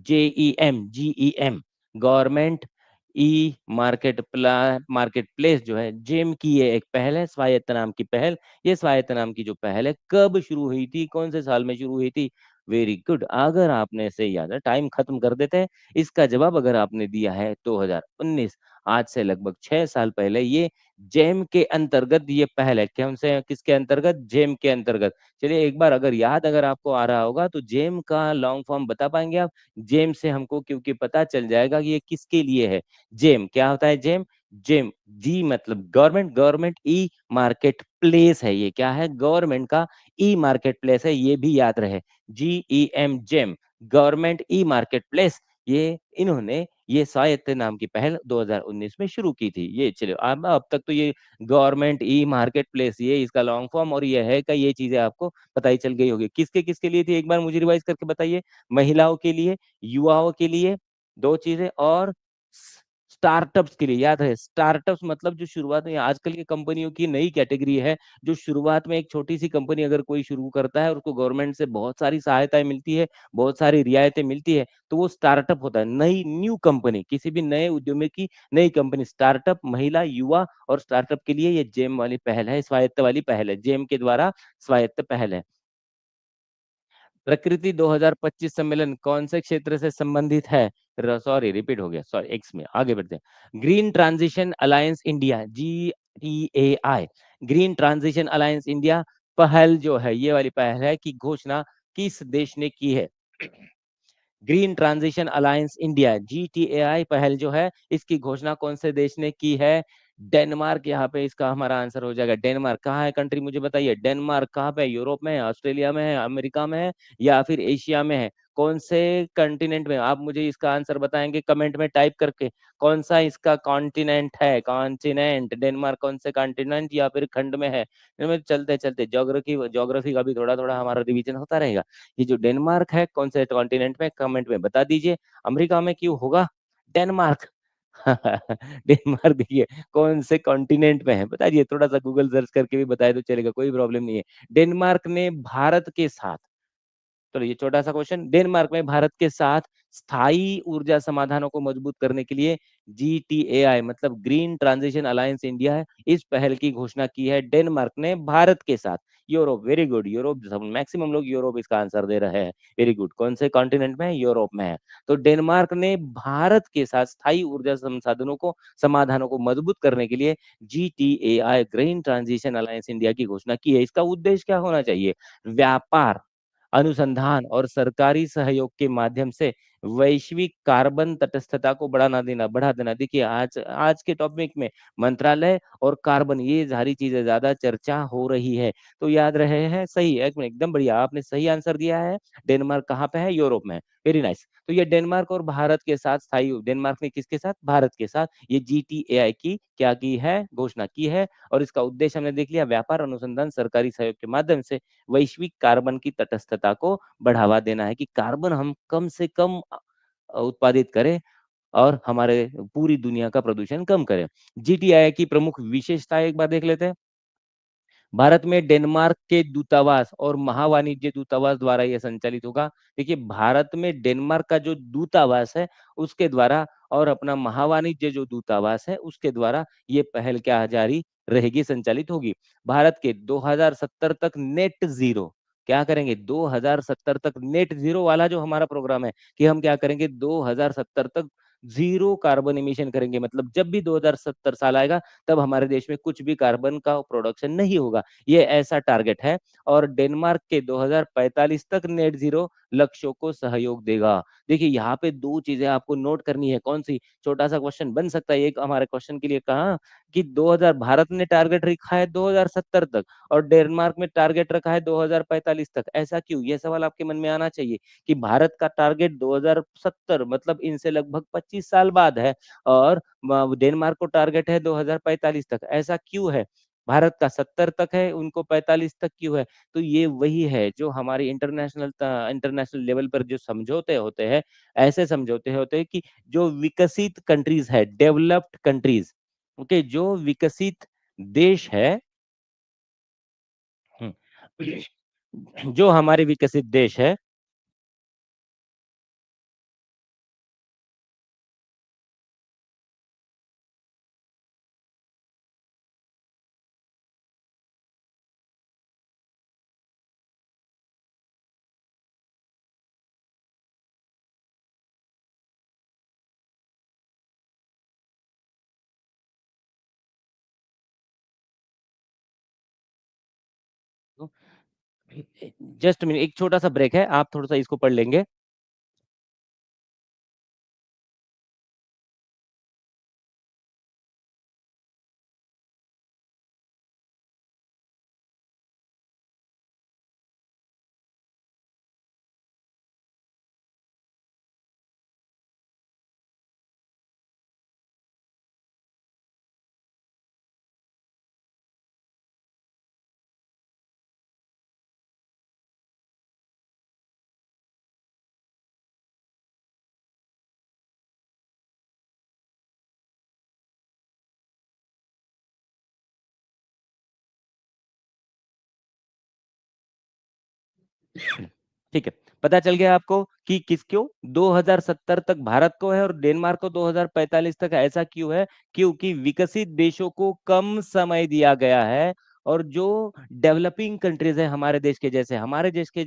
JEM, government e market place जो है, जेम की ये एक पहल है, स्वायत्त नाम की पहल। ये स्वायत्त नाम की जो पहल है, कब शुरू हुई थी, कौन से साल में शुरू हुई थी? वेरी गुड, अगर आपने से याद है, टाइम खत्म कर देते हैं। इसका जवाब अगर आपने दिया है 2019, आज से लगभग 6 साल पहले, ये जेम के अंतर्गत ये पहल है। कौन से, किसके अंतर्गत? जेम के अंतर्गत। चलिए एक बार अगर याद, अगर आपको आ रहा होगा तो जेम का लॉन्ग फॉर्म बता पाएंगे आप? जेम से हमको क्योंकि पता चल जाएगा कि ये किसके लिए है। जेम क्या होता है? जेम, जेम, जी मतलब government, government e market place है, ये क्या है? गवर्नमेंट का ई मार्केट प्लेस है, ये भी याद रहे। GEM, GeM, government e market place. ये इन्होंने ये स्वायत्त नाम की पहल 2019 में शुरू की थी। ये चलिए, अब तक तो ये गवर्नमेंट ई मार्केट प्लेस, ये इसका लॉन्ग फॉर्म और ये है का, ये चीजें आपको पता ही चल गई होगी। किसके किसके लिए थी, एक बार मुझे रिवाइज करके बताइए। महिलाओं के लिए, युवाओं के लिए, दो चीजें, और स्टार्टअप्स के लिए। याद है, स्टार्टअप्स मतलब जो शुरुआत में, आजकल की कंपनियों की नई कैटेगरी है, जो शुरुआत में एक छोटी सी कंपनी अगर कोई शुरू करता है और उसको गवर्नमेंट से बहुत सारी सहायताएं मिलती है, बहुत सारी रियायतें मिलती है, तो वो स्टार्टअप होता है। नई न्यू कंपनी, किसी भी नए उद्यमी की नई कंपनी, स्टार्टअप, महिला, युवा और स्टार्टअप के लिए ये जेम वाली पहल है, स्वायत्त वाली पहल है, जेम के द्वारा स्वायत्त पहल है। प्रकृति 2025 सम्मेलन कौन से क्षेत्र से संबंधित है? सॉरी, रिपीट हो गया, सॉरी, एक्स में आगे बढ़ते हैं। Green transition alliance India, GTAI, green transition alliance India पहल जो है, ये वाली पहल है की घोषणा किस देश ने की है? Green transition alliance India, GTAI पहल जो है, इसकी घोषणा कौन से देश ने की है? डेनमार्क, यहाँ पे इसका हमारा आंसर हो जाएगा डेनमार्क। कहाँ है कंट्री, मुझे बताइए। डेनमार्क कहाँ पे? यूरोप में है, ऑस्ट्रेलिया में है, अमेरिका में है, या फिर एशिया में है? कौन से कंटिनेंट में? आप मुझे इसका आंसर बताएंगे कमेंट में टाइप करके। कौन सा इसका कॉन्टिनेंट है? कॉन्टिनेंट, डेनमार्क कौन से कॉन्टिनेंट या फिर खंड में है? चलते चलते ज्योग्राफी ज्योग्राफी का भी थोड़ा थोड़ा हमारा रिवीजन होता रहेगा। ये जो डेनमार्क है, कौन से कॉन्टिनेंट में, कमेंट में बता दीजिए। अमेरिका में क्यों होगा डेनमार्क? डेनमार्क देखिए कौन से कॉन्टिनेंट में है, बताइए, थोड़ा सा गूगल सर्च करके भी बताए तो चलेगा, कोई प्रॉब्लम नहीं है। डेनमार्क ने भारत के साथ, तो ये छोटा सा क्वेश्चन, डेनमार्क में भारत के साथ स्थायी ऊर्जा समाधानों को मजबूत करने के लिए जीटीएआई मतलब ग्रीन ट्रांजिशन अलायंस इंडिया है, इस पहल की घोषणा की है डेनमार्क ने भारत के साथ। यूरोप, वेरी गुड, यूरोप सब मैक्सिमम लोग यूरोप इसका आंसर दे रहे हैं। वेरी गुड, कौन से कॉन्टिनेंट में है? यूरोप में है। तो डेनमार्क ने भारत के साथ स्थायी ऊर्जा संसाधनों को समाधानों को मजबूत करने के लिए जीटीएआई ग्रीन ट्रांजिशन अलायंस इंडिया की घोषणा की है। इसका उद्देश्य क्या होना चाहिए? व्यापार, अनुसंधान और सरकारी सहयोग के माध्यम से वैश्विक कार्बन तटस्थता को बढ़ा देना। देखिए आज आज के टॉपिक में मंत्रालय और कार्बन ये सारी चीजें ज्यादा चर्चा हो रही है। तो याद रहे हैं सही, एक मिनट, एकदम बढ़िया, आपने सही आंसर दिया है। डेनमार्क कहाँ पे है? यूरोप में। Very nice. तो ये डेनमार्क और भारत के साथ स्थायी, डेनमार्क ने किसके साथ? भारत के साथ ये जीटीएआई की क्या की है? घोषणा की है। और इसका उद्देश्य हमने देख लिया, व्यापार, अनुसंधान, सरकारी सहयोग के माध्यम से वैश्विक कार्बन की तटस्थता को बढ़ावा देना है कि कार्बन हम कम से कम उत्पादित करें और हमारे पूरी दुनिया का प्रदूषण कम करें। जीटीआई की प्रमुख विशेषता एक बार देख लेते हैं। भारत में डेनमार्क के दूतावास और महावाणिज्य दूतावास द्वारा यह संचालित होगा। देखिए भारत में डेनमार्क का जो दूतावास है उसके द्वारा और अपना महावाणिज्य जो दूतावास है उसके द्वारा ये पहल क्या जारी रहेगी, संचालित होगी। भारत के 2070 तक नेट जीरो, क्या करेंगे? 2070 तक नेट जीरो वाला जो हमारा प्रोग्राम है कि हम क्या करेंगे? 2070 तक जीरो कार्बन इमिशन करेंगे। मतलब जब भी 2070 साल आएगा तब हमारे देश में कुछ भी कार्बन का प्रोडक्शन नहीं होगा। ये ऐसा टारगेट है। और डेनमार्क के 2045 तक नेट जीरो लक्ष्यों को सहयोग देगा। देखिए यहाँ पे दो चीजें आपको नोट करनी है। कौन सी? छोटा सा क्वेश्चन बन सकता है एक हमारे क्वेश्चन के लिए, कहा कि 2000 भारत ने टारगेट रखा है 2070 तक और डेनमार्क में टारगेट रखा है 2045 तक। ऐसा क्यों? ये सवाल आपके मन में आना चाहिए कि भारत का टारगेट 2070 मतलब इनसे लगभग 25 साल बाद है और डेनमार्क को टारगेट है 2045 तक। ऐसा क्यों है? भारत का 70 तक है, उनको 45 तक क्यों है? तो ये वही है जो हमारी इंटरनेशनल लेवल पर जो समझौते होते हैं, ऐसे समझौते होते हैं कि जो विकसित कंट्रीज है, डेवलप्ड कंट्रीज, ओके, जो विकसित देश है, जो हमारे विकसित देश है, जस्ट मिनट, एक छोटा सा ब्रेक है, आप थोड़ा सा इसको पढ़ लेंगे। ठीक है, पता चल गया आपको कि किस क्यों 2070 तक भारत को है और डेनमार्क को 2045 तक है। ऐसा क्यों है? क्योंकि विकसित देशों को कम समय दिया गया है और जो डेवलपिंग कंट्रीज है हमारे देश के जैसे, हमारे देश के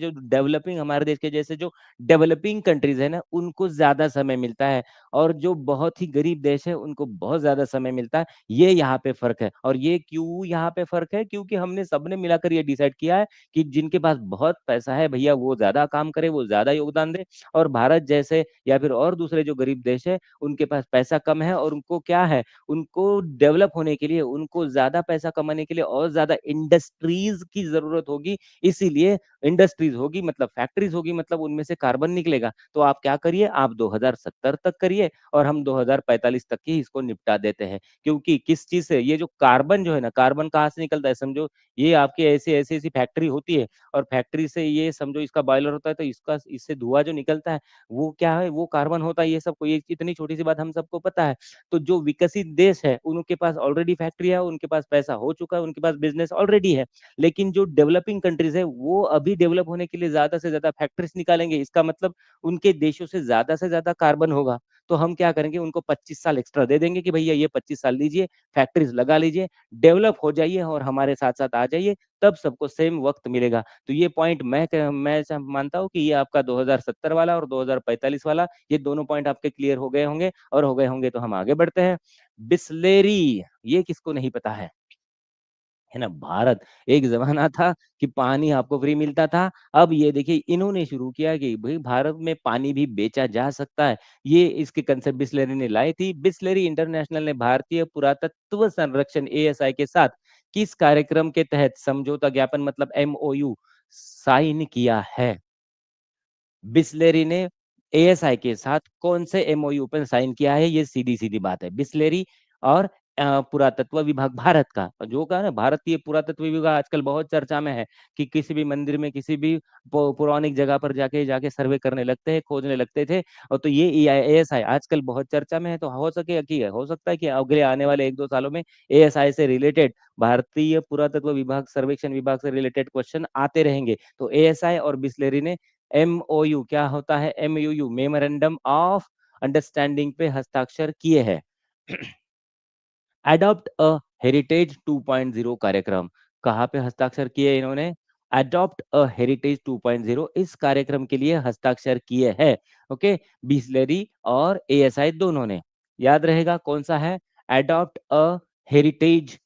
जैसे जो डेवलपिंग कंट्रीज है ना, उनको ज्यादा समय मिलता है और जो बहुत ही गरीब देश है उनको बहुत ज्यादा समय मिलता है। ये यहाँ पे फर्क है। और ये क्यों यहाँ पे फर्क है? क्योंकि हमने सबने मिलाकर ये डिसाइड किया है कि जिनके पास बहुत पैसा है भैया वो ज्यादा काम करे, वो ज्यादा योगदान दे। और भारत जैसे या फिर और दूसरे जो गरीब देश है उनके पास पैसा कम है और उनको क्या है, उनको डेवलप होने के लिए, उनको ज्यादा पैसा कमाने के लिए और ज्यादा इंडस्ट्रीज की जरूरत होगी। इसीलिए इंडस्ट्रीज होगी मतलब फैक्ट्रीज होगी मतलब उनमें से कार्बन निकलेगा। तो आप क्या करिए, आप 2070 तक करिए और हम 2045 तक ही इसको निपटा देते हैं। क्योंकि किस चीज से ये जो कार्बन जो है ना, कार्बन कहाँ से निकलता है समझो, ये आपकी ऐसी ऐसी ऐसी फैक्ट्री होती है और फैक्ट्री से ये समझो इसका बॉयलर होता है तो इसका इससे धुआं जो निकलता है वो क्या है, वो कार्बन होता है। ये सबको, ये इतनी छोटी सी बात हम सबको पता है। तो जो विकसित देश है उनके पास ऑलरेडी फैक्ट्री है, उनके पास पैसा हो चुका है, उनके पास बिजनेस ऑलरेडी है। लेकिन जो डेवलपिंग कंट्रीज है वो अभी डेवलप होने के लिए ज़्यादा से ज़्यादा फैक्ट्रीज़ निकालेंगे, इसका मतलब उनके देशों से ज़्यादा कार्बन होगा। तो हम क्या करेंगे, उनको 25 साल एक्स्ट्रा दे देंगे कि भैया ये 25 साल लीजिए, फैक्ट्रीज़ लगा लीजिए, डेवलप हो जाइए और हमारे साथ-साथ आ जाइए, तब सबको सेम वक़्त मिलेगा। तो ये पॉइंट मैं ऐसा मानता हूँ कि ये आपका 2070 वाला और 2045 वाला, ये दोनों पॉइंट आपके क्लियर हो गए होंगे और हो गए होंगे तो हम आगे बढ़ते हैं। बिसलेरी, ये किसको नहीं पता है ना? भारत, एक ज़माना था कि पानी आपको फ्री मिलता था, अब ये देखिए इन्होंने शुरू किया कि भई भारत में पानी भी बेचा जा सकता है। ये इसके कंसेप्ट बिसलेरी ने लाई थी। बिसलेरी इंटरनेशनल ने भारतीय पुरातत्व संरक्षण एएसआई के साथ किस कार्यक्रम के तहत समझौता ज्ञापन मतलब एमओयू साइन किया है? बिसलेरी ने एएसआई के साथ कौन से एमओयू पर साइन किया है, ये सीधी-सीधी बात है। बिसलेरी और पुरातत्व विभाग भारत का, जो कहा ना भारतीय पुरातत्व विभाग आजकल बहुत चर्चा में है कि किसी भी मंदिर में, किसी भी पौराणिक जगह पर जाके जाके सर्वे करने लगते हैं, खोजने लगते थे और तो ये एएसआई आजकल बहुत चर्चा में है, तो हो सकता है कि अगले आने वाले 1-2 सालों में एएसआई से रिलेटेड, भारतीय पुरातत्व विभाग, सर्वेक्षण विभाग से रिलेटेड क्वेश्चन आते रहेंगे। तो एएसआई और बिसलेरी ने एमओयू क्या होता है? एमओयू मेमोरेंडम ऑफ अंडरस्टैंडिंग पे हस्ताक्षर किए हैं। एडॉप्ट अ हेरिटेज 2.0 कार्यक्रम, कहाँ पे हस्ताक्षर किए इन्होंने? एडॉप्ट अ हेरिटेज 2.0 इस कार्यक्रम के लिए हस्ताक्षर किए हैं। ओके, बिसलेरी और एएसआई दोनों ने। याद रहेगा कौन-सा है? एडॉप्ट अ हेरिटेज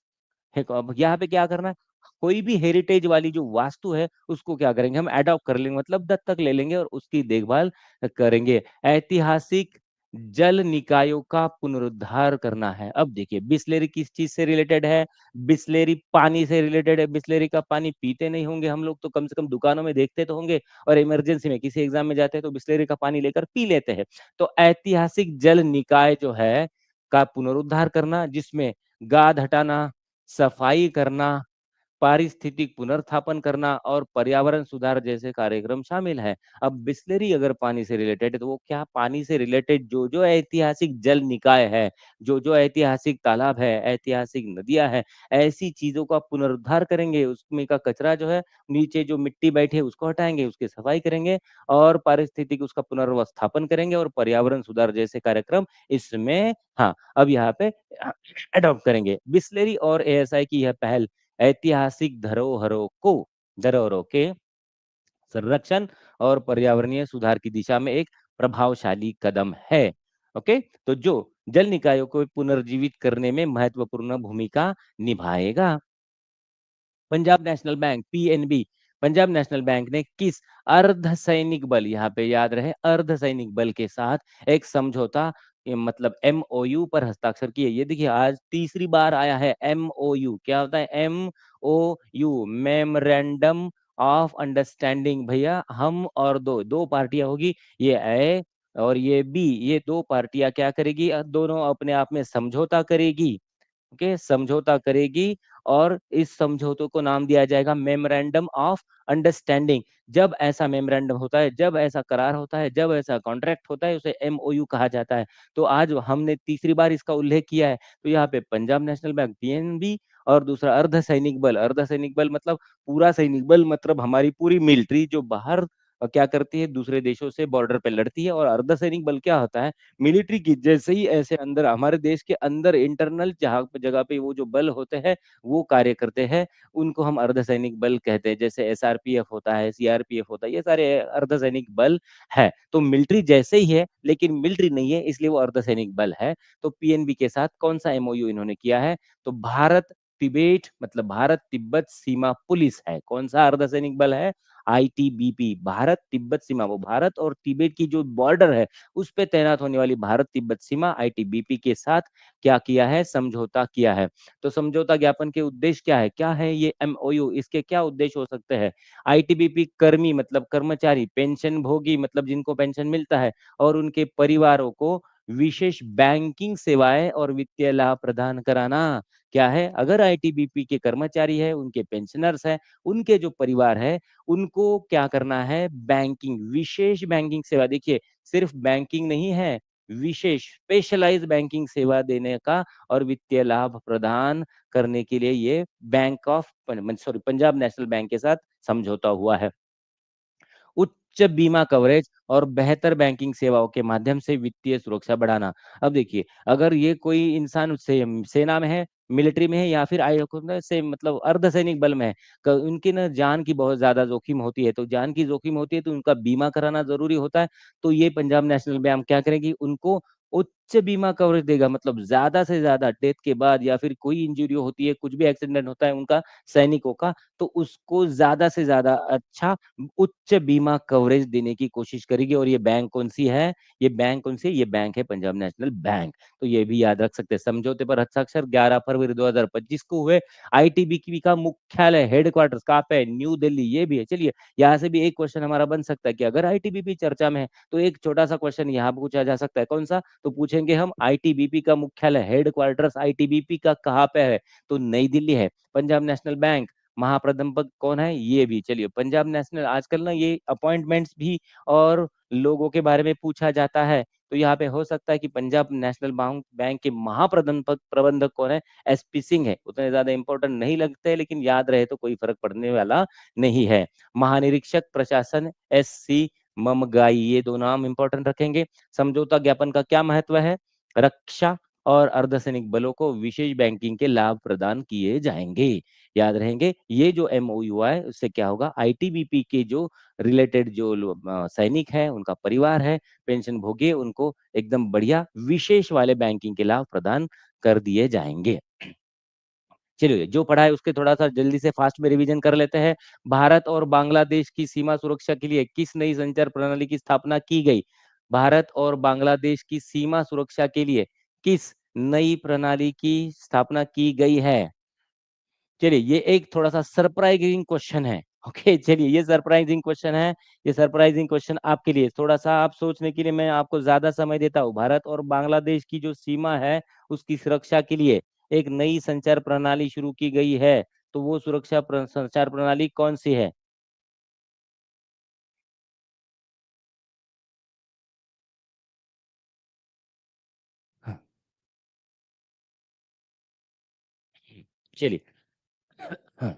है क अब यहाँ पे क्या करना है, कोई भी हेरिटेज वाली जो वास्तु है, उसको क्या करेंगे हम एडॉप्ट कर लेंगे मतलब दत्तक ले लेंगे और उसकी देखभाल करेंगे। ऐतिहासिक जल निकायों का पुनरुद्धार करना है। अब देखिए बिसलेरी किस चीज़ से रिलेटेड है? बिसलेरी पानी से रिलेटेड है। बिसलेरी का पानी पीते नहीं होंगे हम लोग तो कम से कम दुकानों में देखते तो होंगे और इमरजेंसी में किसी एग्ज़ाम में जाते हैं तो बिसलेरी का पानी लेकर पी लेते हैं। तो ऐतिहासिक जल निकाय जो है, का पुनरुद्धार करना जिसमें गाद हटाना, सफाई करना, पारिस्थितिक पुनर्स्थापन करना और पर्यावरण सुधार जैसे कार्यक्रम शामिल हैं। अब बिसलेरी अगर पानी से रिलेटेड है, तो वो क्या पानी से रिलेटेड जो-जो ऐतिहासिक जल निकाय है, जो-जो ऐतिहासिक तालाब है, ऐतिहासिक नदियाँ हैं, ऐसी चीज़ों का पुनरुद्धार करेंगे, उसमें का कचरा जो है, नीचे जो मिट्टी बैठी है उसको हटाएँगे, उसकी सफाई करेंगे और पारिस्थितिक उसका पुनर्वस्थापन करेंगे और पर्यावरण सुधार जैसे कार्यक्रम इसमें हाँ, अब यहाँ पे एडॉप्ट करेंगे। बिसलेरी और एएसआई की यह पहल ऐतिहासिक धरोहरों के संरक्षण और पर्यावरणीय सुधार की दिशा में एक प्रभावशाली कदम है। ओके, तो जो जल निकायों को पुनर्जीवित करने में महत्वपूर्ण भूमिका निभाएगा। Punjab national bank PNB, Punjab national bank ने किस अर्धसैनिक बल, यहाँ पे याद रहे अर्धसैनिक बल के साथ एक समझौता मतलब एमओयू पर हस्ताक्षर किए। ये देखिए आज तीसरी बार आया है एमओयू, क्या होता है एमओयू? Memorandum of understanding. भैया हम और दो पार्टियां होगी, ये ए और ये बी, ये दो पार्टियां क्या करेगी? दोनों अपने आप में समझौता करेगी। ओके, समझौता करेगी और इस समझौते को नाम दिया जाएगा मेमोरेंडम ऑफ अंडरस्टैंडिंग। जब ऐसा मेमोरेंडम होता है, जब ऐसा करार होता है, जब ऐसा कॉन्ट्रैक्ट होता है, उसे एमओयू कहा जाता है। तो आज हमने तीसरी बार इसका उल्लेख किया है। तो यहाँ पे पंजाब नेशनल बैंक पीएनबी और दूसरा अर्ध सैनिक बल मतलब पूरा सैनिक बल मतलब हमारी पूरी मिलिट्री जो बाहर क्या करती है दूसरे देशों से बॉर्डर पे लड़ती है और अर्धसैनिक बल क्या होता है मिलिट्री की जैसे ही ऐसे अंदर हमारे देश के अंदर इंटरनल जहाँ पे जगह पे वो जो बल होते हैं, वो कार्य करते हैं, उनको हम अर्धसैनिक बल कहते हैं। जैसे एसआरपीएफ होता है, सीआरपीएफ होता है, ये सारे अर्धसैनिक बल है। तो मिलिट्री जैसे ही है, लेकिन मिलिट्री नहीं है, इसलिए वो अर्धसैनिक बल है। तो पीएनबी के साथ कौन-सा एमओयू इन्होंने किया है? तो भारत तिबेट मतलब भारत तिब्बत सीमा पुलिस है। कौन-सा अर्धसैनिक बल है? आईटीबीपी, भारत तिब्बत सीमा, वो भारत और तिब्बत की जो बॉर्डर है उस पे तैनात होने वाली भारत तिब्बत सीमा आईटीबीपी के साथ क्या किया है? समझौता किया है। तो समझौता ज्ञापन के उद्देश्य क्या है? क्या है ये एमओयू? इसके क्या उद्देश्य हो सकते हैं? आईटीबीपी कर्मी मतलब कर्मचारी, पेंशनभोगी मतलब जिनको पेंशन मिलता है और उनके परिवारों को विशेष बैंकिंग सेवाएँ और वित्तीय लाभ प्रदान कराना। क्या है? अगर आईटीबीपी के कर्मचारी हैं, उनके पेंशनर्स हैं, उनके जो परिवार है, उनको क्या करना है? बैंकिंग, विशेष बैंकिंग सेवा देखिए सिर्फ बैंकिंग नहीं है, विशेष स्पेशलाइज़्ड बैंकिंग सेवा देने का और वित्तीय लाभ प्रदान करने के लिए ये bank of Punjab national bank के साथ समझौता हुआ है। उच्च बीमा कवरेज और बेहतर बैंकिंग सेवाओं के माध्यम से वित्तीय सुरक्षा बढ़ाना। अब देखिए, अगर ये कोई इंसान सेना में है, मिलिट्री में है या फिर से मतलब अर्धसैनिक बल में है, उनकी ना जान की बहुत ज्यादा जोखिम होती है, तो जान की जोखिम होती है तो उनका बीमा कराना जरूरी होता है। तो ये पंजाब नेशनल बैंक क्या करेगी, उनको उच्च बीमा कवरेज देगा, मतलब ज्यादा से ज्यादा डेथ के बाद या फिर कोई इंजरी होती है, कुछ भी एक्सीडेंट होता है उनका, सैनिकों का, तो उसको ज्यादा से ज्यादा अच्छा उच्च बीमा कवरेज देने की कोशिश करेगी। और ये बैंक कौन सी है, ये बैंक कौन सी है, ये बैंक है पंजाब नेशनल बैंक। तो ये भी याद रख सकते हैं। समझौते पर हस्ताक्षर 11 फरवरी 2025 को हुए। आईटीबीपी का मुख्यालय हेडक्वार्टर्स कहाँ पे है, न्यू दिल्ली, ये भी है। चलिए, यहाँ से भी एक क्वेश्चन हमारा बन सकता है कि अगर आईटीबीपी चर्चा में है तो एक छोटा सा क्वेश्चन यहाँ पूछा जा सकता है, कौन सा, तो पूछेंगे हम आईटीबीपी का मुख्यालय हेडक्वार्टर्स आईटीबीपी का कहाँ पे है, तो नई दिल्ली है। पंजाब नेशनल बैंक महाप्रबंधक कौन है, ये भी। चलिए, पंजाब नेशनल आजकल ना ये अपॉइंटमेंट्स भी और लोगों के बारे में पूछा जाता है, तो यहाँ पे हो सकता है कि पंजाब नेशनल बैंक के महाप्रबंधक प्रबंधक कौन है, एसपी सिंह है। उतने ज्यादा इंपॉर्टेंट नहीं लगते, लेकिन याद रहे तो कोई फर्क पड़ने वाला नहीं है। महानिरीक्षक प्रशासन एससी ममगाई, ये दो नाम इंपॉर्टेंट रखेंगे। समझौता ज्ञापन का क्या महत्व है, रक्षा और अर्धसैनिक बलों को विशेष बैंकिंग के लाभ प्रदान किए जाएंगे। याद रहेंगे, ये जो एमओयू है उससे क्या होगा, आईटीबीपी के जो रिलेटेड जो सैनिक है, उनका परिवार है, पेंशन भोगी, उनको एकदम बढ़िया विशेष वाले बैंकिंग के लाभ प्रदान कर दिए जाएंगे। चलिए, जो पढ़ा है उसके थोड़ा सा जल्दी से फास्ट में रिवीजन कर लेते हैं। भारत और बांग्लादेश की सीमा सुरक्षा के लिए किस नई संचार प्रणाली की स्थापना की गई, भारत और बांग्लादेश की सीमा सुरक्षा के लिए किस नई प्रणाली की स्थापना की गई है। चलिए, ये एक थोड़ा सा सरप्राइजिंग क्वेश्चन है। ओके, चलिए, ये सरप्राइजिंग क्वेश्चन है। ये सरप्राइजिंग क्वेश्चन आपके लिए, थोड़ा सा आप सोचने के लिए मैं आपको ज्यादा समय देता हूँ। भारत और बांग्लादेश की जो सीमा है उसकी सुरक्षा के लिए एक नई संचार प्रणाली शुरू की गई है, तो वो संचार प्रणाली कौन सी है। हाँ, चलिए। हाँ,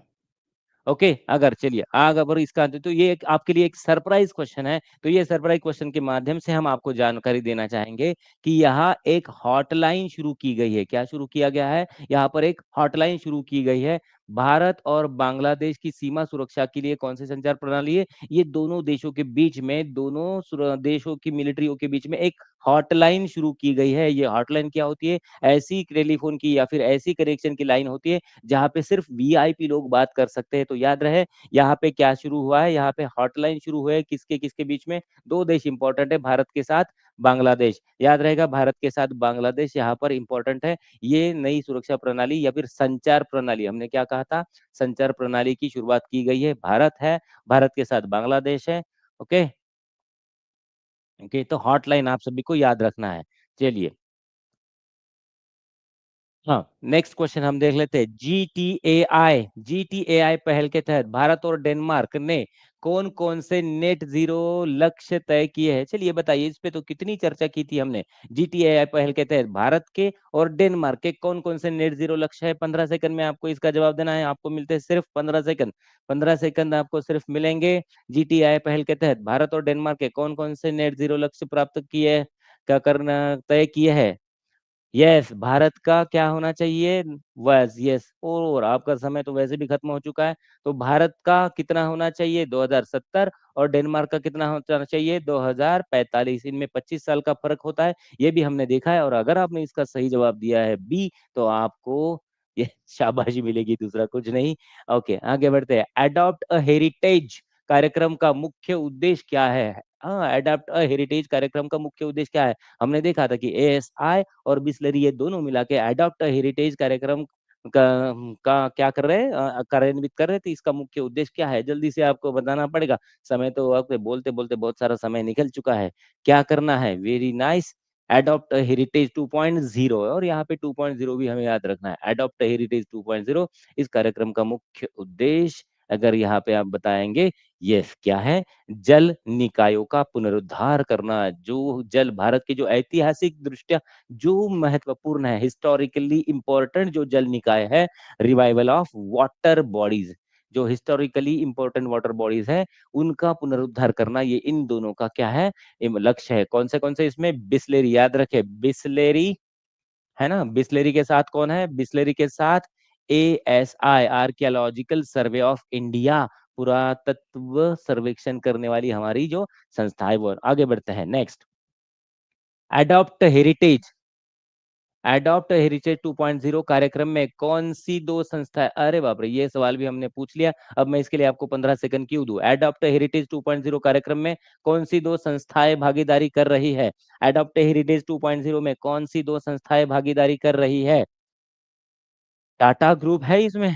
ओके, अगर चलिए आग अगर इसका तो ये एक आपके लिए एक सरप्राइज क्वेश्चन है, तो ये सरप्राइज क्वेश्चन के माध्यम से हम आपको जानकारी देना चाहेंगे कि यहाँ एक हॉटलाइन शुरू की गई है। क्या शुरू किया गया है, यहाँ पर एक हॉटलाइन शुरू की गई है। भारत और बांग्लादेश की सीमा सुरक्षा के लिए कौन सी संचार प्रणाली है, ये दोनों देशों के बीच में, दोनों देशों की मिलिट्रियों के बीच में एक हॉटलाइन शुरू की गई है। ये हॉटलाइन क्या होती है, ऐसी टेलीफोन की या फिर ऐसी कनेक्शन की लाइन होती है जहाँ पे सिर्फ वीआईपी लोग बात कर सकते हैं। तो याद रहे, यहाँ पे क्या शुरू हुआ है, यहाँ पे हॉटलाइन शुरू हुआ है, किसके किसके बीच में, दो देश इंपॉर्टेंट है, भारत के साथ बांग्लादेश। याद रहेगा, भारत के साथ बांग्लादेश यहाँ पर इंपॉर्टेंट है। ये नई सुरक्षा प्रणाली या फिर संचार प्रणाली, हमने क्या कहा था, संचार प्रणाली की शुरुआत की गई है, भारत है, भारत के साथ बांग्लादेश है। ओके, ओके, तो हॉटलाइन आप सभी को याद रखना है। चलिए, हाँ, नेक्स्ट क्वेश्चन हम देख लेते हैं। जीटीएआई पहल के तहत भारत और डेनमार्क ने कौन कौन से नेट जीरो लक्ष्य तय किए हैं। चलिए बताइए, इस पे तो कितनी चर्चा की थी हमने। जीटीएआई पहल के तहत भारत के और डेनमार्क के कौन कौन से नेट जीरो लक्ष्य है, 15 सेकंड में आपको इसका जवाब देना है। आपको मिलते हैं सिर्फ 15 सेकंड, 15 सेकंड आपको सिर्फ मिलेंगे। जीटीएआई पहल के तहत भारत और डेनमार्क के कौन कौन से नेट जीरो लक्ष्य प्राप्त किए, क्या करना तय किए हैं। यस, भारत का क्या होना चाहिए, बस यस। और आपका समय तो वैसे भी खत्म हो चुका है। तो भारत का कितना होना चाहिए, 2070, और डेनमार्क का कितना होना चाहिए, 2045। इनमें 25 साल का फर्क होता है, ये भी हमने देखा है। और अगर आपने इसका सही जवाब दिया है बी, तो आपको ये शाबाशी मिलेगी, दूसरा कुछ नहीं। ओके, आगे बढ़ते हैं। अडॉप्ट अ हेरिटेज कार्यक्रम का मुख्य उद्देश्य क्या है। हाँ, अडॉप्ट अ हेरिटेज कार्यक्रम का मुख्य उद्देश्य क्या है, हमने देखा था कि एएसआई और बिस्लरी ये दोनों मिला के अडॉप्ट हेरिटेज कार्यक्रम का क्या कर रहे हैं, कार्यान्वित कर रहे थे। इसका मुख्य उद्देश्य क्या है, जल्दी से आपको बताना पड़ेगा। समय तो आपके बोलते बोलते बहुत सारा समय निकल चुका है। क्या करना है, वेरी नाइस। अडॉप्ट हेरिटेज 2.0 और यहाँ पे 2.0 भी हमें याद रखना है। अडॉप्ट हेरिटेज 2.0 इस कार्यक्रम का मुख्य उद्देश्य, अगर यहाँ पे आप बताएंगे, यस, क्या है, जल निकायों का पुनरुद्धार करना। जो जल भारत के जो ऐतिहासिक दृष्टिया जो महत्वपूर्ण है, हिस्टोरिकली इंपॉर्टेंट जो जल निकाय है, रिवाइवल ऑफ वाटर बॉडीज, जो हिस्टोरिकली इंपॉर्टेंट वाटर बॉडीज है उनका पुनरुद्धार करना, ये इन दोनों का क्या है, लक्ष्य है। कौन से इसमें, बिस्लेरी, याद रखे बिस्लेरी, है ना। बिस्लेरी के साथ कौन है, बिस्लेरी के साथ ASI, archaeological survey of India, पुरातत्व सर्वेक्षण करने वाली हमारी जो संस्था है वो। आगे बढ़ते हैं, next, adopt heritage, adopt heritage 2.0 कार्यक्रम में कौन सी दो संस्थाएं, अरे बाप रे, ये सवाल भी हमने पूछ लिया। अब मैं इसके लिए आपको 15 सेकंड क्यों दूं। एडॉप्ट हेरिटेज 2.0 कार्यक्रम में कौन सी दो संस्थाएं भागीदारी कर रही है, एडॉप्ट हेरिटेज 2.0 में कौन सी दो संस्थाएं भागीदारी कर रही है। टाटा ग्रुप है इसमें,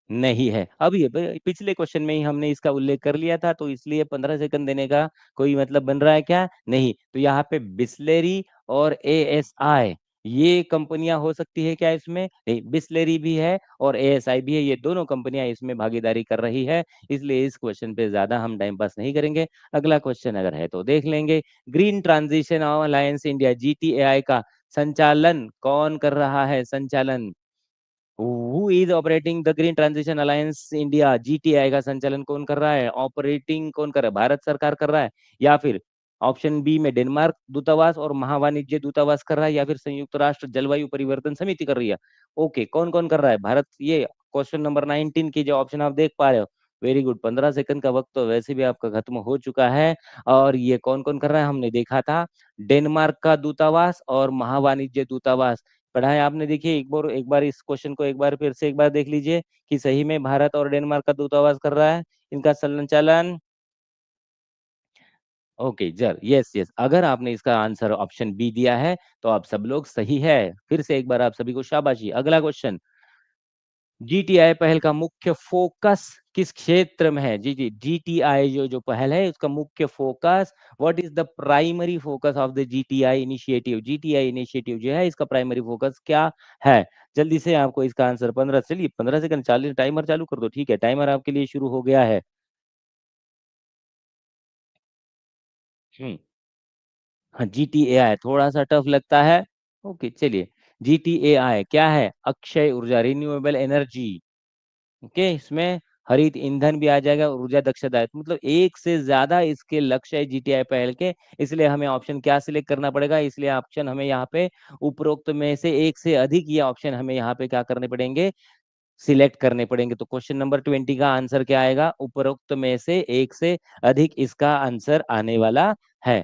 नहीं है। अब ये पिछले क्वेश्चन में ही हमने इसका उल्लेख कर लिया था, तो इसलिए 15 सेकंड देने का कोई मतलब बन रहा है क्या, नहीं। तो यहाँ पे बिस्लेरी और ASI, ये कंपनियां हो सकती है क्या इसमें, नहीं। बिस्लेरी भी है और ASI भी है, ये दोनों कंपनियां इसमें भागीदारी कर रही है, इसलिए इस क्वेश्चन पे ज्यादा हम टाइम पास नहीं करेंगे। अगला क्वेश्चन अगर है तो देख लेंगे। Green transition alliance India, GTAI का संचालन कौन कर रहा है, संचालन, who is operating the green transition alliance India, GTI का संचालन कौन कर रहा है, ऑपरेटिंग कौन कर रहा है, भारत सरकार कर रहा है, या फिर ऑप्शन बी में डेनमार्क दूतावास और महावाणिज्य दूतावास कर रहा है, या फिर संयुक्त राष्ट्र जलवायु परिवर्तन समिति कर रही है। ओके, कौन कौन कर रहा है, भारत, ये क्वेश्चन नंबर 19 की जो ऑप्शन आप देख पा रहे हो। वेरी गुड, 15 सेकंड का वक्त तो वैसे भी आपका खत्म हो चुका है। और ये कौन कौन कर रहा है, हमने देखा था डेनमार्क का दूतावास और महावाणिज्य दूतावास पढ़ा है आपने। देखिए एक बार इस क्वेश्चन को एक बार फिर से एक बार देख लीजिए कि सही में भारत और डेनमार्क का दूतावास कर रहा है इनका संचालन। ओके जर, यस यस, अगर आपने इसका आंसर ऑप्शन बी दिया है तो आप सब लोग सही है। फिर से एक बार आप सभी को शाबाशी। अगला क्वेश्चन, GTI पहल का मुख्य फोकस किस क्षेत्र में है, जी जी, GTI जो जो पहल है उसका मुख्य focus, what is the primary focus of the GTI initiative, GTI initiative जो है इसका प्राइमरी फोकस क्या है। जल्दी से आपको इसका आंसर 15, चलिए 15 सेकंड, 40, टाइमर चालू कर दो, ठीक है, टाइमर आपके लिए शुरू हो गया है। हम्म, हाँ, GTAI थोड़ा सा टफ लगता है। ओके चलिए, GTAI क्या है, अक्षय ऊर्जा, रिन्यूएबल एनर्जी। ओके, इसमें हरित ईंधन भी आ जाएगा, ऊर्जा दक्षता है, तो मतलब एक से ज्यादा इसके लक्ष्य है GTI पहल के। इसलिए हमें ऑप्शन क्या सिलेक्ट करना पड़ेगा, इसलिए ऑप्शन हमें यहाँ पे उपरोक्त में से एक से अधिक, ये ऑप्शन हमें यहाँ पे क्या करने पड़ेंगे, सिलेक्ट करने पड़ेंगे। तो क्वेश्चन नंबर 20 का आंसर क्या आएगा, उपरोक्त में से एक से अधिक इसका आंसर आने वाला है।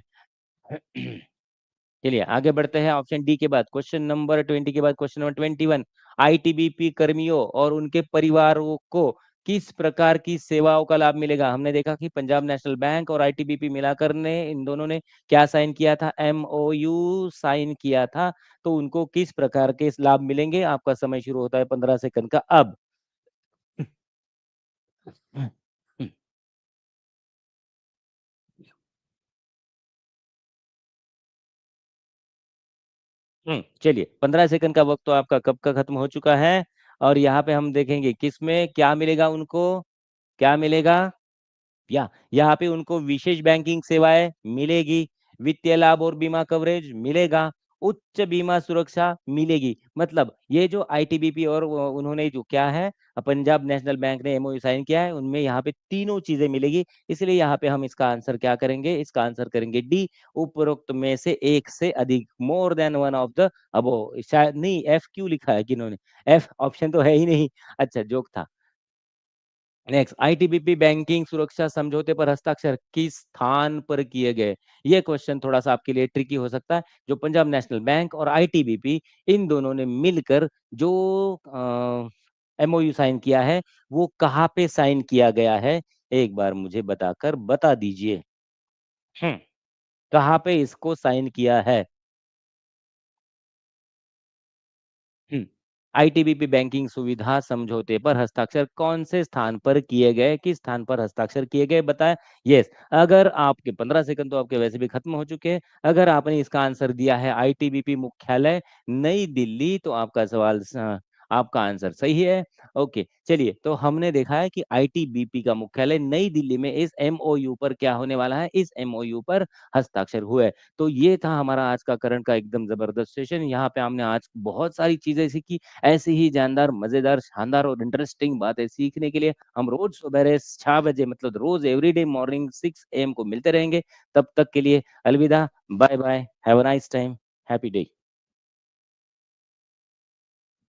चलिए आगे बढ़ते हैं, ऑप्शन डी के बाद क्वेश्चन नंबर 20 के बाद क्वेश्चन नंबर 21, ITBP कर्मियों और उनके परिवारों को किस प्रकार की सेवाओं का लाभ मिलेगा। हमने देखा कि पंजाब नेशनल बैंक और ITBP मिलाकर ने, इन दोनों ने क्या साइन किया था, MOU साइन किया था। तो उनको किस प्रकार के लाभ मिलेंगे, आपका समय शुरू होता है 15 सेकंड का अब। चलिए 15 सेकंड का वक्त तो आपका कब का खत्म हो चुका है। और यहाँ पे हम देखेंगे किसमें क्या मिलेगा उनको, क्या मिलेगा, या यहाँ पे उनको विशेष बैंकिंग सेवाएं मिलेगी, वित्तीय लाभ और बीमा कवरेज मिलेगा, उच्च बीमा सुरक्षा मिलेगी। मतलब ये जो ITBP और उन्होंने जो क्या है, पंजाब नेशनल बैंक ने MOU साइन किया है, उनमें यहाँ पे तीनों चीजें मिलेगी। इसलिए यहाँ पे हम इसका आंसर क्या करेंगे, इसका आंसर करेंगे डी, उपरोक्त में से एक से अधिक, more than one of the above. शायद नहीं, F क्यों लिखा है किन्होंने, F ऑप्शन तो है ही नहीं। अच्छा जोक था। नेक्स्ट, ITBP बैंकिंग सुरक्षा समझौते पर हस्ताक्षर किस स्थान पर किए गए। ये क्वेश्चन थोड़ा सा आपके लिए ट्रिकी हो सकता है। जो पंजाब नेशनल बैंक और ITBP इन दोनों ने मिलकर जो MOU साइन किया है वो कहाँ पे साइन किया गया है, एक बार मुझे बताकर बता दीजिए। हम्म, कहाँ पे इसको साइन किया है। हम्म, ITBP बैंकिंग सुविधा समझौते पर हस्ताक्षर कौन से स्थान पर किए गए, किस स्थान पर हस्ताक्षर किए गए बताएं। यस, अगर आपके 15 सेकंड तो आपके वैसे भी खत्म हो चुके हैं। अगर आपने इसका आंसर दिया है ITBP मुख्यालय नई दिल्ली, तो आपका सवाल आपका आंसर सही है। ओके, चलिए, तो हमने देखा है कि आईटीबीपी का मुख्यालय नई दिल्ली में इस एमओयू पर क्या होने वाला है, इस एमओयू पर हस्ताक्षर हुए। तो ये था हमारा आज का करंट का एकदम जबरदस्त सेशन। यहाँ पे हमने आज बहुत सारी चीजें सीखी। ऐसी ही जानदार, मजेदार, शानदार और इंटरेस्टिंग बातें सीखने के लिए हम रोज सुबह 6 बजे, मतलब रोज एवरीडे मॉर्निंग 6 AM को मिलते रहेंगे। तब तक के लिए अलविदा, bye bye, have a nice time, happy day.